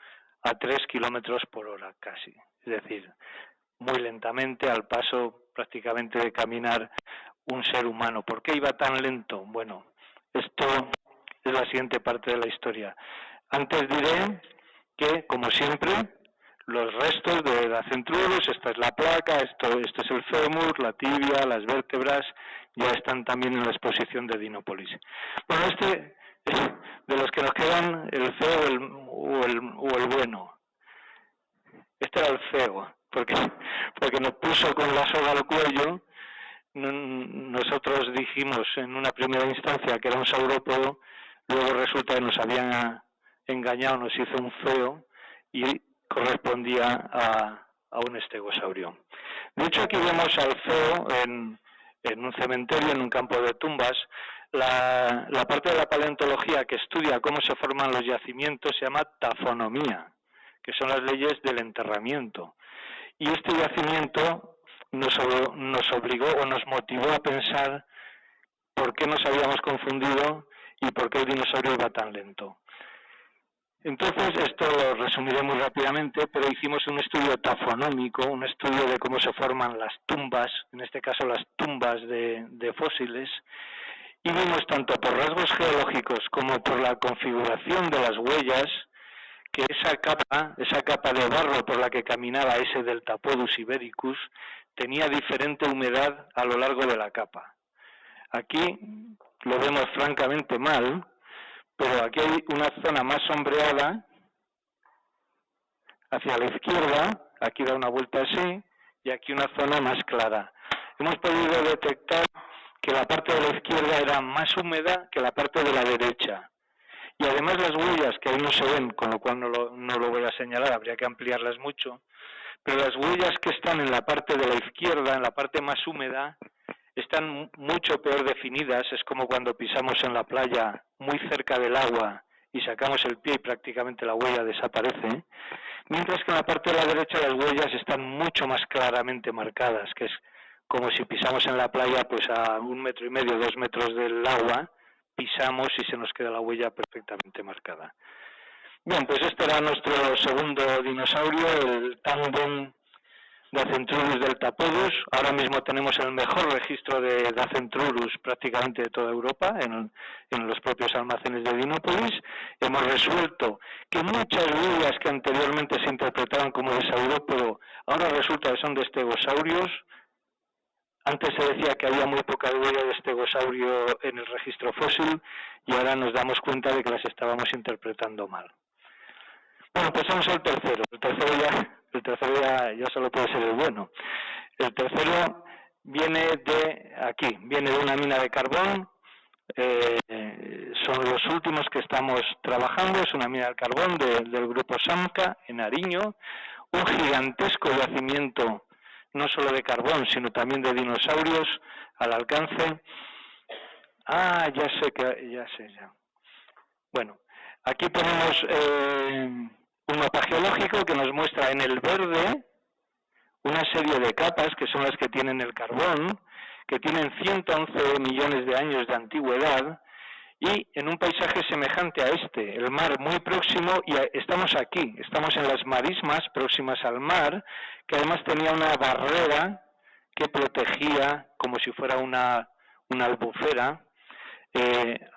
a 3 kilómetros por hora casi. Es decir, muy lentamente, al paso prácticamente de caminar un ser humano. ¿Por qué iba tan lento? Bueno, esto es la siguiente parte de la historia. Antes diré que, como siempre, los restos de Dacentrurus, esta es la placa, esto es el fémur, la tibia, las vértebras, ya están también en la exposición de Dinópolis. Bueno, este es de los que nos quedan el feo o el bueno. Este era el feo, porque nos puso con la soga al cuello. Nosotros dijimos en una primera instancia que era un saurópodo, luego resulta que nos habían engañado, nos hizo un feo y correspondía a un estegosaurio. De hecho, aquí vemos al feo en un cementerio, en un campo de tumbas. La parte de la paleontología que estudia cómo se forman los yacimientos se llama tafonomía, que son las leyes del enterramiento. Y este yacimiento nos obligó o nos motivó a pensar por qué nos habíamos confundido y por qué el dinosaurio iba tan lento. Entonces, esto lo resumiré muy rápidamente, pero hicimos un estudio tafonómico, un estudio de cómo se forman las tumbas, en este caso las tumbas de fósiles, y vimos tanto por rasgos geológicos como por la configuración de las huellas, que esa capa de barro por la que caminaba ese Deltapodus ibericus tenía diferente humedad a lo largo de la capa. Aquí lo vemos francamente mal, pero aquí hay una zona más sombreada hacia la izquierda, aquí da una vuelta así, y aquí una zona más clara. Hemos podido detectar que la parte de la izquierda era más húmeda que la parte de la derecha. Y además las huellas, que ahí no se ven, con lo cual no lo voy a señalar, habría que ampliarlas mucho, pero las huellas que están en la parte de la izquierda, en la parte más húmeda, están mucho peor definidas. Es como cuando pisamos en la playa muy cerca del agua y sacamos el pie y prácticamente la huella desaparece, mientras que en la parte de la derecha las huellas están mucho más claramente marcadas, que es como si pisamos en la playa pues a 1,5 metros, 2 metros del agua, pisamos y se nos queda la huella perfectamente marcada. Bien, pues este era nuestro segundo dinosaurio, el tándem Dacentrurus deltapodus. Ahora mismo tenemos el mejor registro de Dacentrurus prácticamente de toda Europa, en los propios almacenes de Dinópolis. Hemos resuelto que muchas huellas que anteriormente se interpretaban como de saurópodo, ahora resulta que son de estegosaurios. Antes se decía que había muy poca huella de estegosaurio en el registro fósil y ahora nos damos cuenta de que las estábamos interpretando mal. Bueno, pasamos al tercero. El tercero ya solo puede ser el bueno. El tercero viene de una mina de carbón. Son los últimos que estamos trabajando. Es una mina de carbón del grupo SAMCA en Ariño, un gigantesco yacimiento, no solo de carbón, sino también de dinosaurios al alcance. Ah, ya sé. Bueno, aquí ponemos un mapa geológico que nos muestra en el verde una serie de capas que son las que tienen el carbón, que tienen 111 millones de años de antigüedad, y en un paisaje semejante a este, el mar muy próximo, y estamos aquí, estamos en las marismas próximas al mar, que además tenía una barrera que protegía, como si fuera una albufera,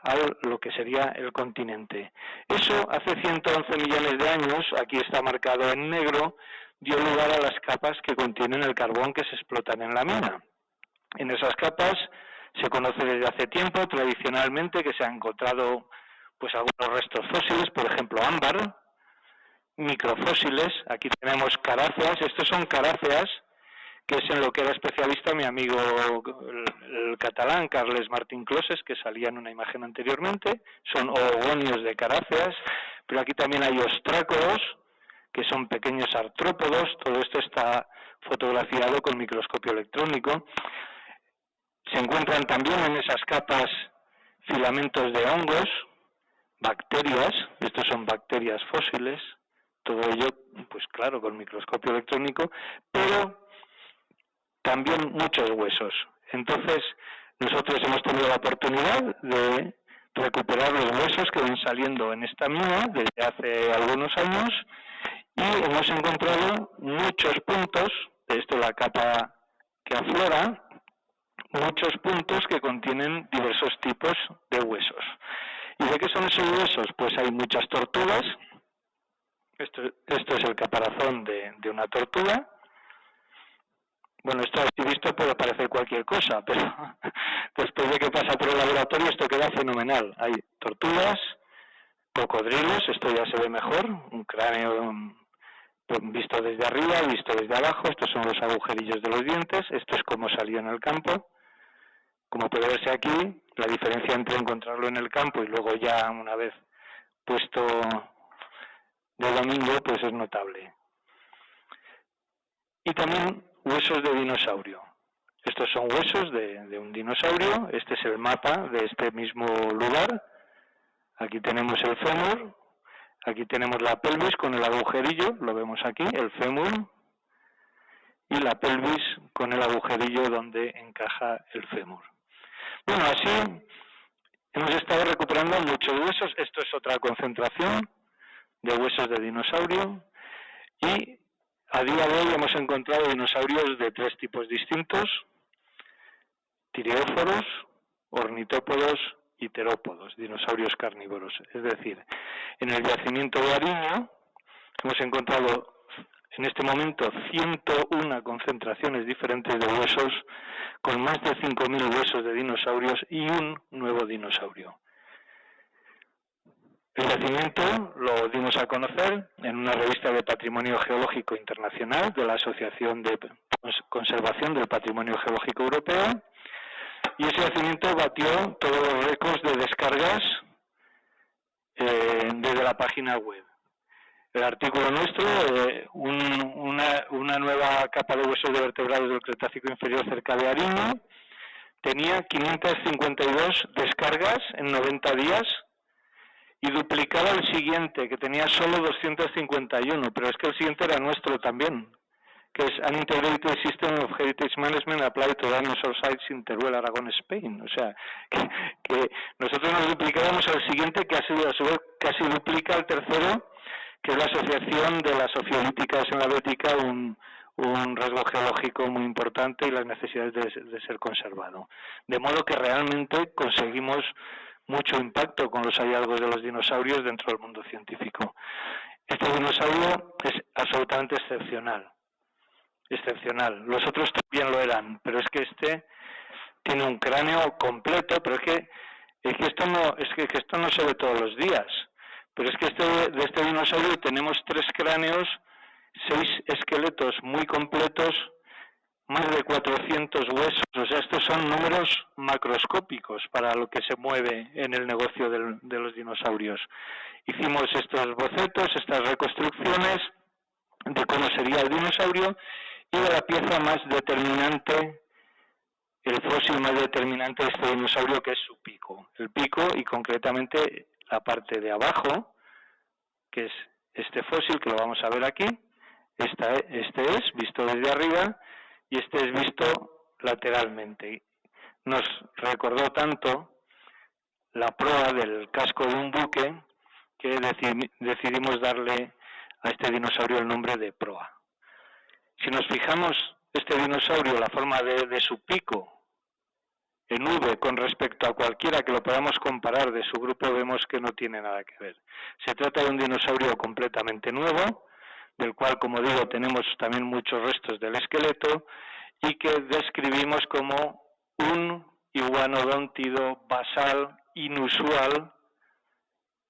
a lo que sería el continente. Eso hace 111 millones de años, aquí está marcado en negro, dio lugar a las capas que contienen el carbón que se explotan en la mina. En esas capas se conoce desde hace tiempo, tradicionalmente, que se han encontrado pues algunos restos fósiles, por ejemplo ámbar, microfósiles, aquí tenemos caráceas, estos son caráceas, que es en lo que era especialista mi amigo el catalán Carles Martín Closes, que salía en una imagen anteriormente, son oogonios de caráceas, pero aquí también hay ostrácodos, que son pequeños artrópodos, todo esto está fotografiado con microscopio electrónico. Se encuentran también en esas capas filamentos de hongos, bacterias, estos son bacterias fósiles, todo ello, pues claro, con microscopio electrónico, pero también muchos huesos. Entonces, nosotros hemos tenido la oportunidad de recuperar los huesos que van saliendo en esta mina desde hace algunos años y hemos encontrado muchos puntos, esto es la capa que aflora, muchos puntos que contienen diversos tipos de huesos. ¿Y de qué son esos huesos? Pues hay muchas tortugas. Esto es el caparazón de una tortuga. Bueno, esto así visto puede parecer cualquier cosa, pero después de que pasa por el laboratorio esto queda fenomenal. Hay tortugas, cocodrilos, esto ya se ve mejor, un cráneo visto desde arriba, visto desde abajo, estos son los agujerillos de los dientes, esto es como salió en el campo. Como puede verse aquí, la diferencia entre encontrarlo en el campo y luego ya una vez puesto de domingo, pues es notable. Y también huesos de dinosaurio. Estos son huesos de un dinosaurio, este es el mapa de este mismo lugar. Aquí tenemos el fémur, aquí tenemos la pelvis con el agujerillo, lo vemos aquí, el fémur, y la pelvis con el agujerillo donde encaja el fémur. Bueno, así hemos estado recuperando muchos huesos. Esto es otra concentración de huesos de dinosaurio y a día de hoy hemos encontrado dinosaurios de 3 tipos distintos: tireóforos, ornitópodos y terópodos, dinosaurios carnívoros. Es decir, en el yacimiento de Ariño hemos encontrado en este momento 101 concentraciones diferentes de huesos, con más de 5.000 huesos de dinosaurios y un nuevo dinosaurio. El yacimiento lo dimos a conocer en una revista de Patrimonio Geológico Internacional de la Asociación de Conservación del Patrimonio Geológico Europeo, y ese yacimiento batió todos los récords de descargas desde la página web. El artículo nuestro, una nueva capa de huesos de vertebrados del Cretácico inferior cerca de Ariño, tenía 552 descargas en 90 días y duplicaba el siguiente, que tenía solo 251, pero es que el siguiente era nuestro también, que es An Integrated System of Heritage Management Applied to Dinosaur Sites in Teruel, Aragón, Spain. O sea, que nosotros nos duplicábamos al siguiente, que ha sido a su vez casi duplica al tercero, que es la asociación de las sofiolíticas en la Bética, un rasgo geológico muy importante y las necesidades de ser conservado. De modo que realmente conseguimos mucho impacto con los hallazgos de los dinosaurios dentro del mundo científico. Este dinosaurio es absolutamente excepcional. Los otros también lo eran, pero es que este tiene un cráneo completo, pero es que esto no se ve todos los días. Pero es que de este dinosaurio tenemos 3 cráneos, 6 esqueletos muy completos, más de 400 huesos. O sea, estos son números macroscópicos para lo que se mueve en el negocio de los dinosaurios. Hicimos estos bocetos, estas reconstrucciones, de cómo sería el dinosaurio y de la pieza más determinante, el fósil más determinante de este dinosaurio, que es su pico. El pico y concretamente la parte de abajo, que es este fósil, que lo vamos a ver aquí. Este es visto desde arriba y este es visto lateralmente. Nos recordó tanto la proa del casco de un buque que decidimos darle a este dinosaurio el nombre de proa. Si nos fijamos, este dinosaurio, la forma de su pico en V con respecto a cualquiera que lo podamos comparar de su grupo, vemos que no tiene nada que ver. Se trata de un dinosaurio completamente nuevo, del cual, como digo, tenemos también muchos restos del esqueleto y que describimos como un iguanodóntido basal inusual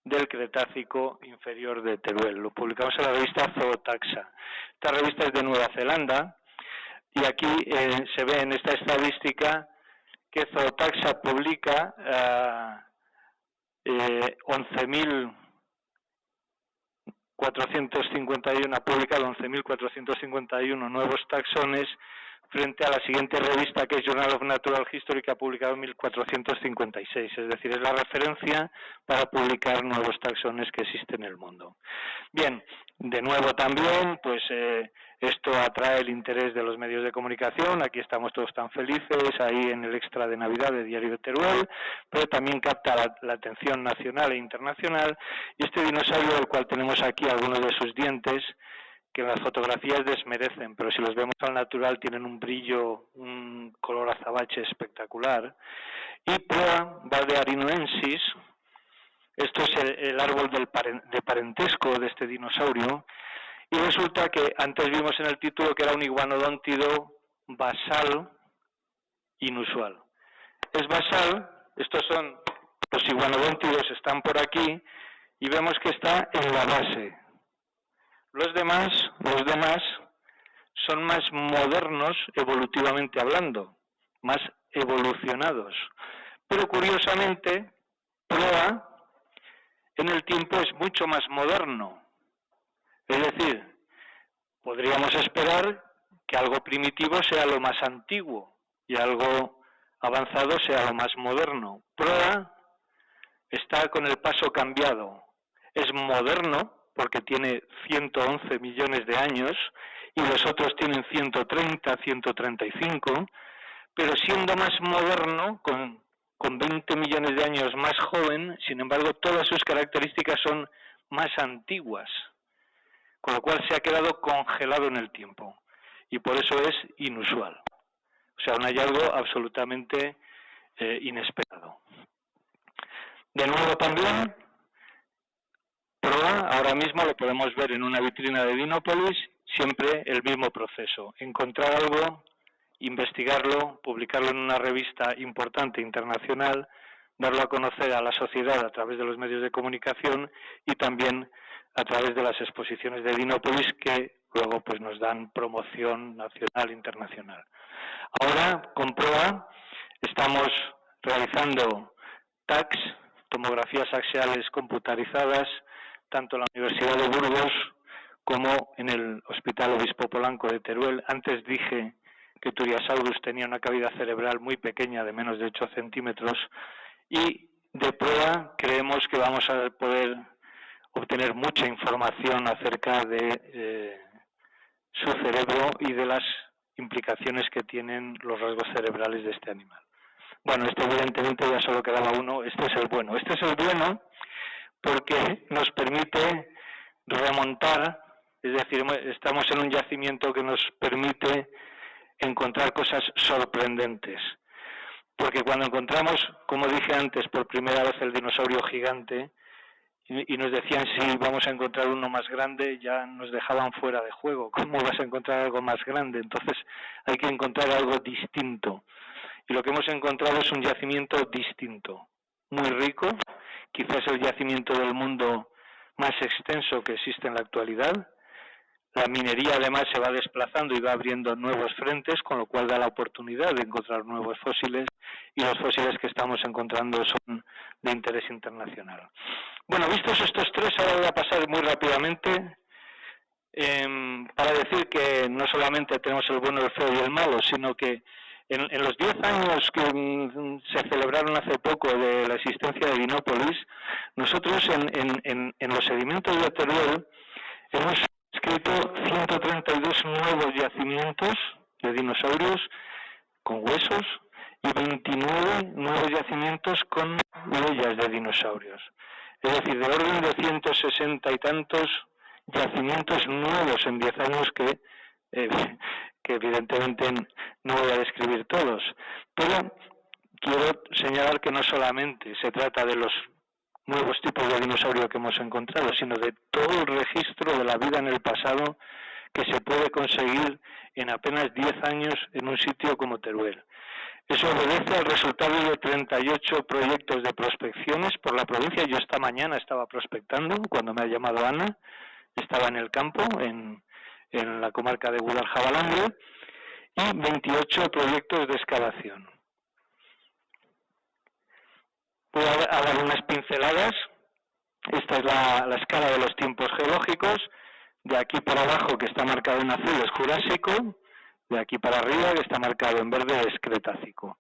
del Cretácico inferior de Teruel. Lo publicamos en la revista Zootaxa. Esta revista es de Nueva Zelanda y aquí se ve en esta estadística que Zootaxa publica 11.451, ha publicado 11.451 nuevos taxones frente a la siguiente revista, que es Journal of Natural History, que ha publicado 1.456, es decir, es la referencia para publicar nuevos taxones que existen en el mundo. Bien, de nuevo también, pues esto atrae el interés de los medios de comunicación, aquí estamos todos tan felices, ahí en el extra de Navidad de Diario de Teruel, pero también capta la atención nacional e internacional, y este dinosaurio, del cual tenemos aquí algunos de sus dientes, que las fotografías desmerecen, pero si los vemos al natural tienen un brillo, un color azabache espectacular. Y Proa balearinoensis, esto es el árbol de parentesco de este dinosaurio, y resulta que antes vimos en el título que era un iguanodóntido basal inusual. Es basal, estos son los iguanodóntidos, están por aquí, y vemos que está en la base. Los demás son más modernos evolutivamente hablando, más evolucionados. Pero curiosamente, Proa en el tiempo es mucho más moderno. Es decir, podríamos esperar que algo primitivo sea lo más antiguo y algo avanzado sea lo más moderno. Proa está con el paso cambiado. Es moderno porque tiene 111 millones de años y los otros tienen 130, 135, pero siendo más moderno, con 20 millones de años más joven, sin embargo, todas sus características son más antiguas, con lo cual se ha quedado congelado en el tiempo y por eso es inusual. O sea, un hallazgo absolutamente inesperado. De nuevo también, Proa, ahora mismo lo podemos ver en una vitrina de Dinópolis, siempre el mismo proceso, encontrar algo, investigarlo, publicarlo en una revista importante internacional, darlo a conocer a la sociedad a través de los medios de comunicación y también a través de las exposiciones de Dinópolis, que luego pues nos dan promoción nacional e internacional. Ahora, con Proa, estamos realizando TACs, tomografías axiales computarizadas, tanto en la Universidad de Burgos como en el Hospital Obispo Polanco de Teruel. Antes dije que Turiasaurus tenía una cavidad cerebral muy pequeña, de menos de 8 centímetros, y de Proa creemos que vamos a poder obtener mucha información acerca de su cerebro y de las implicaciones que tienen los rasgos cerebrales de este animal. Bueno, este evidentemente ya solo quedaba uno, este es el bueno. Este es el bueno porque nos permite remontar, es decir, estamos en un yacimiento que nos permite encontrar cosas sorprendentes. Porque cuando encontramos, como dije antes, por primera vez el dinosaurio gigante, y nos decían si vamos a encontrar uno más grande, ya nos dejaban fuera de juego. ¿Cómo vas a encontrar algo más grande? Entonces hay que encontrar algo distinto. Y lo que hemos encontrado es un yacimiento distinto, muy rico, quizás el yacimiento del mundo más extenso que existe en la actualidad. La minería además se va desplazando y va abriendo nuevos frentes, con lo cual da la oportunidad de encontrar nuevos fósiles, y los fósiles que estamos encontrando son de interés internacional. Bueno, vistos estos tres, ahora voy a pasar muy rápidamente para decir que no solamente tenemos el bueno, el feo y el malo, sino que en los 10 años que se celebraron hace poco de la existencia de Dinópolis, nosotros en los sedimentos de Teruel hemos escrito 132 nuevos yacimientos de dinosaurios con huesos y 29 nuevos yacimientos con huellas de dinosaurios. Es decir, de orden de 160 y tantos yacimientos nuevos en 10 años que evidentemente no voy a describir todos. Pero quiero señalar que no solamente se trata de los nuevos tipos de dinosaurio que hemos encontrado, sino de todo el registro de la vida en el pasado que se puede conseguir en apenas 10 años en un sitio como Teruel. Eso obedece al resultado de 38 proyectos de prospecciones por la provincia. Yo esta mañana estaba prospectando, cuando me ha llamado Ana, estaba en el campo, en la comarca de Guadalajara, y 28 proyectos de excavación. Voy a dar unas pinceladas. Esta es la escala de los tiempos geológicos. De aquí para abajo, que está marcado en azul, es Jurásico. De aquí para arriba, que está marcado en verde, es Cretácico.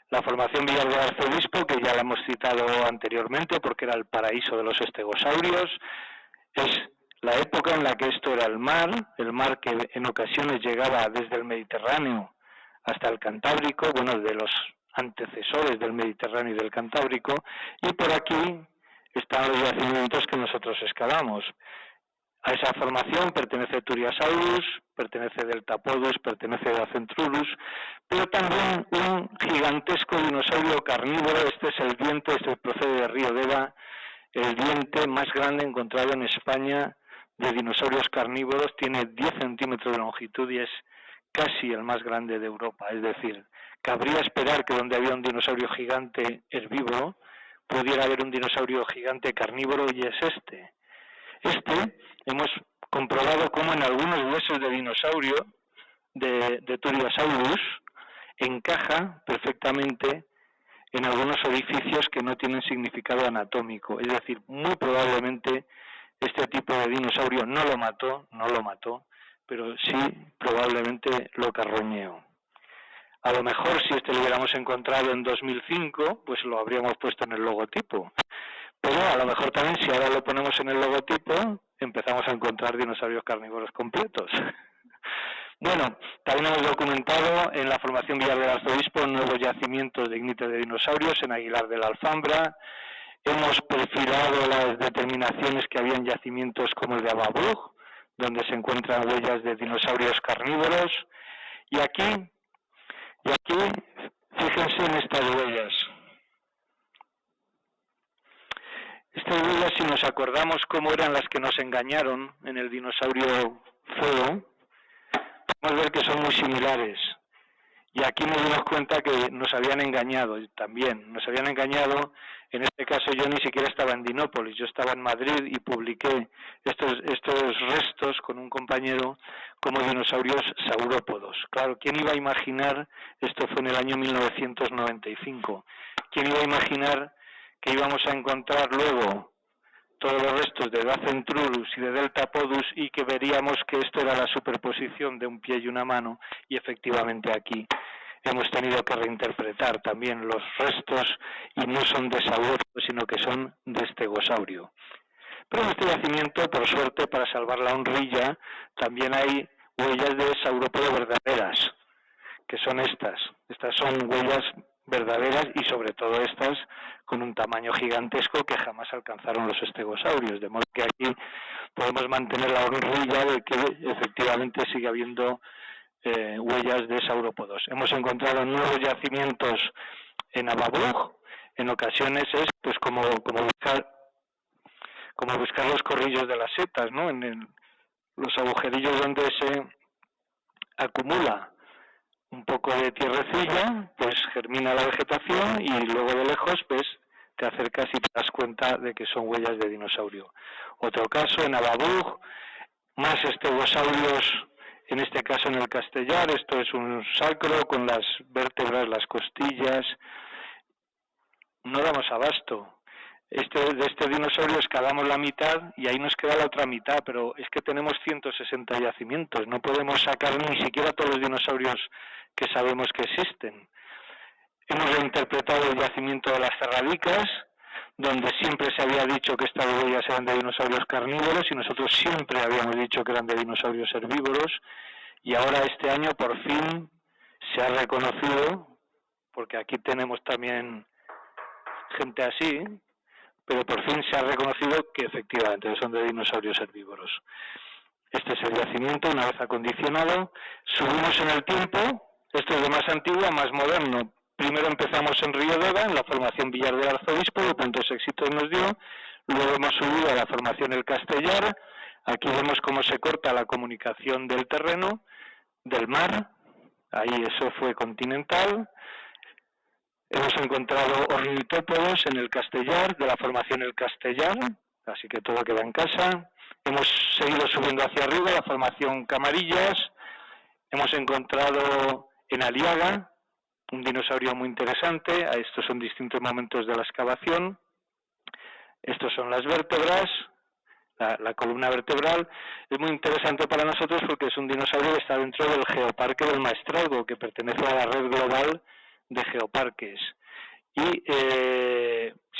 La formación Villar del Arzobispo, que ya la hemos citado anteriormente porque era el paraíso de los estegosaurios, es la época en la que esto era el mar que en ocasiones llegaba desde el Mediterráneo hasta el Cantábrico, bueno, de los antecesores del Mediterráneo y del Cantábrico, y por aquí están los yacimientos que nosotros excavamos. A esa formación pertenece Turiasaurus, pertenece Deltapodus, pertenece Dacentrurus, pero también un gigantesco dinosaurio carnívoro. Este es el diente, este procede de Río Deva, el diente más grande encontrado en España de dinosaurios carnívoros. Tiene 10 centímetros de longitud y es casi el más grande de Europa. Es decir, cabría esperar que donde había un dinosaurio gigante herbívoro, pudiera haber un dinosaurio gigante carnívoro, y es este. Hemos comprobado cómo en algunos huesos de dinosaurio, de Turiosaurus, encaja perfectamente en algunos orificios que no tienen significado anatómico. Es decir, muy probablemente este tipo de dinosaurio no lo mató, pero sí probablemente lo carroñeó. A lo mejor si este lo hubiéramos encontrado en 2005, pues lo habríamos puesto en el logotipo. Pero a lo mejor también si ahora lo ponemos en el logotipo, empezamos a encontrar dinosaurios carnívoros completos. Bueno, también hemos documentado en la formación Villar del Arzobispo nuevos yacimientos de ignites de dinosaurios en Aguilar de la Alfambra. Hemos perfilado las determinaciones que había en yacimientos como el de Ababug, donde se encuentran huellas de dinosaurios carnívoros. Y aquí, fíjense en estas huellas. Estas huellas, si nos acordamos cómo eran las que nos engañaron en el dinosaurio feo, podemos ver que son muy similares. Y aquí nos dimos cuenta que nos habían engañado también. Nos habían engañado, en este caso yo ni siquiera estaba en Dinópolis, yo estaba en Madrid y publiqué estos restos con un compañero como dinosaurios saurópodos. Claro, ¿quién iba a imaginar? Esto fue en el año 1995. ¿Quién iba a imaginar que íbamos a encontrar luego todos los restos de Dacentrurus y de Deltapodus y que veríamos que esto era la superposición de un pie y una mano? Y efectivamente aquí hemos tenido que reinterpretar también los restos y no son de saurópodo, sino que son de estegosaurio. Pero en este yacimiento, por suerte, para salvar la honrilla, también hay huellas de saurópodo verdaderas, que son estas. Estas son huellas verdaderas y sobre todo estas con un tamaño gigantesco que jamás alcanzaron los estegosaurios, de modo que aquí podemos mantener la honrilla de que efectivamente sigue habiendo huellas de saurópodos. Hemos encontrado nuevos yacimientos en Ababug. En ocasiones es pues como buscar los corrillos de las setas, ¿no? Los agujerillos donde se acumula un poco de tierrecilla, pues germina la vegetación y luego de lejos pues te acercas y te das cuenta de que son huellas de dinosaurio. Otro caso en Ababug, más estegosaurios, en este caso en el Castellar. Esto es un sacro con las vértebras, las costillas. No damos abasto. de este dinosaurio excavamos la mitad y ahí nos queda la otra mitad, pero es que tenemos 160 yacimientos, no podemos sacar ni siquiera todos los dinosaurios que sabemos que existen. Hemos reinterpretado el yacimiento de las Cerradicas, donde siempre se había dicho que estas huellas eran de dinosaurios carnívoros y nosotros siempre habíamos dicho que eran de dinosaurios herbívoros, y ahora este año por fin se ha reconocido, porque aquí tenemos también gente así, pero por fin se ha reconocido que efectivamente son de dinosaurios herbívoros. Este es el yacimiento, una vez acondicionado. Subimos en el tiempo, esto es de más antiguo a más moderno. Primero empezamos en Río Deva, en la formación Villar del Arzobispo, de tantos éxitos nos dio. Luego hemos subido a la formación El Castellar. Aquí vemos cómo se corta la comunicación del terreno, del mar. Ahí eso fue continental. Hemos encontrado ornitópodos en El Castellar, de la formación El Castellar, así que todo queda en casa. Hemos seguido subiendo hacia arriba, la formación Camarillas. Hemos encontrado en Aliaga un dinosaurio muy interesante. Estos son distintos momentos de la excavación. Estos son las vértebras, la columna vertebral. Es muy interesante para nosotros porque es un dinosaurio que está dentro del Geoparque del Maestrazgo, que pertenece a la red global de geoparques. Y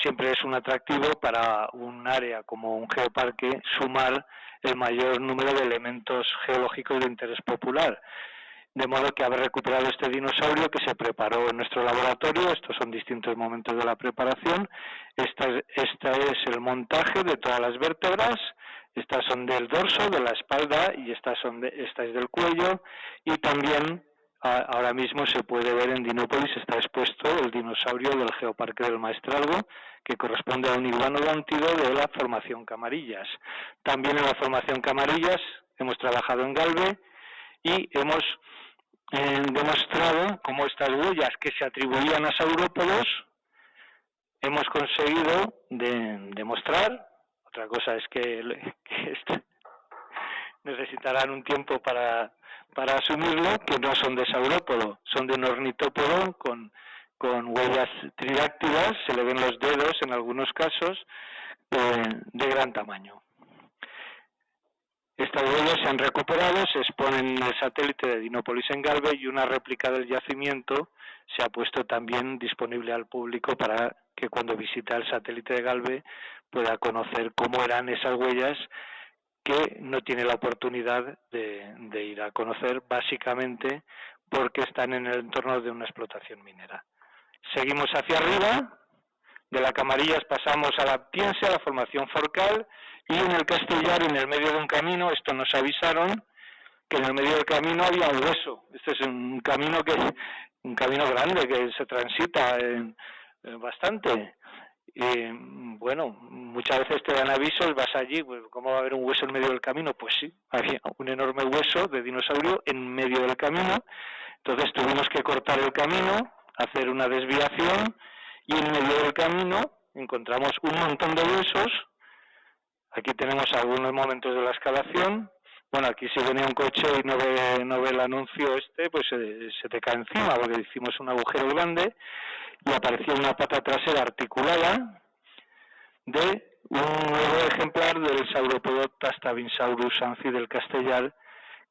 siempre es un atractivo para un área como un geoparque sumar el mayor número de elementos geológicos de interés popular. De modo que haber recuperado este dinosaurio que se preparó en nuestro laboratorio, estos son distintos momentos de la preparación, este es el montaje de todas las vértebras, estas son del dorso, de la espalda, y esta es del cuello, y también ahora mismo se puede ver en Dinópolis, está expuesto el dinosaurio del Geoparque del Maestrazgo, que corresponde a un iguanodóntido de la formación Camarillas. También en la formación Camarillas hemos trabajado en Galve y hemos demostrado cómo estas huellas que se atribuían a saurópodos hemos conseguido demostrar. Otra cosa es que necesitarán un tiempo para asumirlo, que no son de saurópodo, son de un ornitópodo con huellas tridáctilas, se le ven los dedos en algunos casos, de gran tamaño. Estas huellas se han recuperado, se exponen en el satélite de Dinópolis en Galve y una réplica del yacimiento se ha puesto también disponible al público para que cuando visita el satélite de Galve pueda conocer cómo eran esas huellas que no tiene la oportunidad de ir a conocer, básicamente porque están en el entorno de una explotación minera. Seguimos hacia arriba, de la Camarillas pasamos a la Piense, a la formación Forcal, y en el Castellar, en el medio de un camino, esto nos avisaron, que en el medio del camino había un hueso. Este es un camino grande que se transita bastante. Y bueno, muchas veces te dan avisos, vas allí, pues, ¿cómo va a haber un hueso en medio del camino? Pues sí, había un enorme hueso de dinosaurio en medio del camino. Entonces tuvimos que cortar el camino, hacer una desviación, y en medio del camino encontramos un montón de huesos. Aquí tenemos algunos momentos de la excavación. Bueno, aquí si venía un coche y no ve el anuncio pues se te cae encima, porque hicimos un agujero grande y apareció una pata trasera articulada de un nuevo ejemplar del saurópodo Tastavinsaurus anci del Castellar,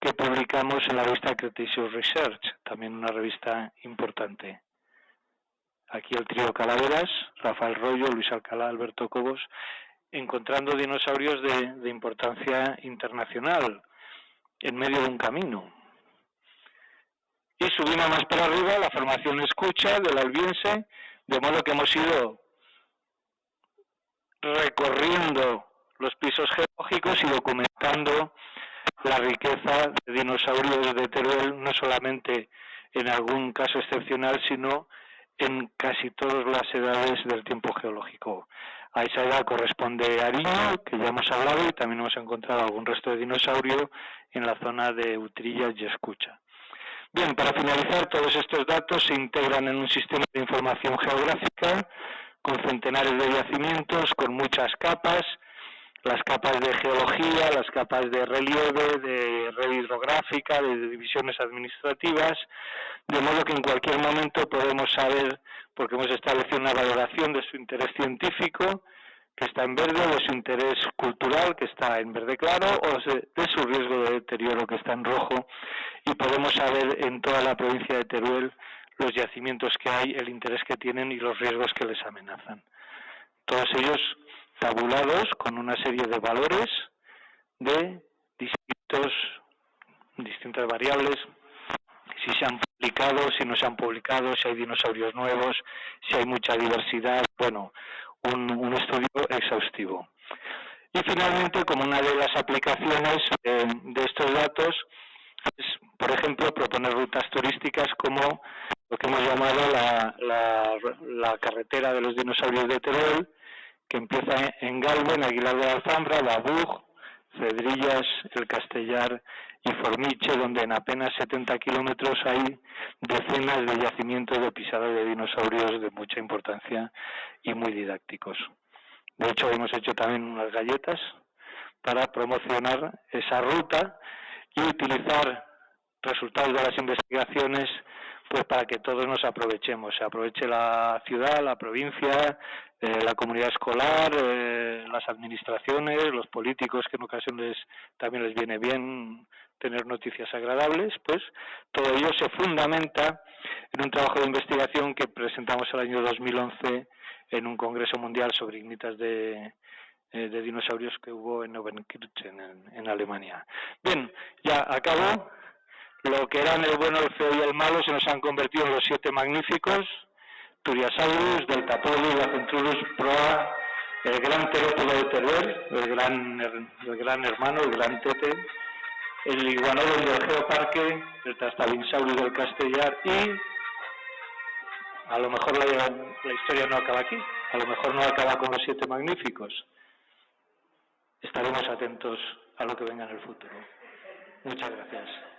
que publicamos en la revista Cretaceous Research, también una revista importante. Aquí el trío Calaveras, Rafael Rollo, Luis Alcalá, Alberto Cobos, encontrando dinosaurios de importancia internacional en medio de un camino. Y subimos más para arriba la formación Escucha del Albiense, de modo que hemos ido recorriendo los pisos geológicos y documentando la riqueza de dinosaurios de Teruel, no solamente en algún caso excepcional, sino en casi todas las edades del tiempo geológico. A esa edad corresponde Ariño, que ya hemos hablado, y también hemos encontrado algún resto de dinosaurio en la zona de Utrillas y Escucha. Bien, para finalizar, todos estos datos se integran en un sistema de información geográfica con centenares de yacimientos, con muchas capas, las capas de geología, las capas de relieve, de red hidrográfica, de divisiones administrativas, de modo que en cualquier momento podemos saber, porque hemos establecido una valoración de su interés científico, que está en verde, de su interés cultural, que está en verde claro, o de su riesgo de deterioro, que está en rojo, y podemos saber en toda la provincia de Teruel los yacimientos que hay, el interés que tienen y los riesgos que les amenazan. Todos ellos tabulados con una serie de valores de distintas variables, si se han publicado, si no se han publicado, si hay dinosaurios nuevos, si hay mucha diversidad, bueno, un estudio exhaustivo. Y finalmente, como una de las aplicaciones de estos datos, es, por ejemplo, proponer rutas turísticas como lo que hemos llamado la carretera de los dinosaurios de Teruel, que empieza en Galve, en Aguilar de la Alfambra, Babug, Cedrillas, El Castellar y Formiche, donde en apenas 70 kilómetros hay decenas de yacimientos de pisadas de dinosaurios de mucha importancia y muy didácticos. De hecho, hemos hecho también unas galletas para promocionar esa ruta y utilizar resultados de las investigaciones pues para que todos nos aprovechemos, se aproveche la ciudad, la provincia, la comunidad escolar, las administraciones, los políticos, que en ocasiones también les viene bien tener noticias agradables, pues todo ello se fundamenta en un trabajo de investigación que presentamos el año 2011 en un congreso mundial sobre ignitas de dinosaurios que hubo en Neuenkirchen, en Alemania. Bien, ya acabo. Lo que eran el bueno, el feo y el malo se nos han convertido en los 7 magníficos: Turiasaurus, Deltapodus, Lacentrurus, Proa, el gran terópodo de Teruel, el gran hermano, el gran tete, el iguanodon del Geoparque, el Tastalinsaurus del Castellar, y a lo mejor la historia no acaba aquí, a lo mejor no acaba con los 7 magníficos. Estaremos atentos a lo que venga en el futuro. Muchas gracias.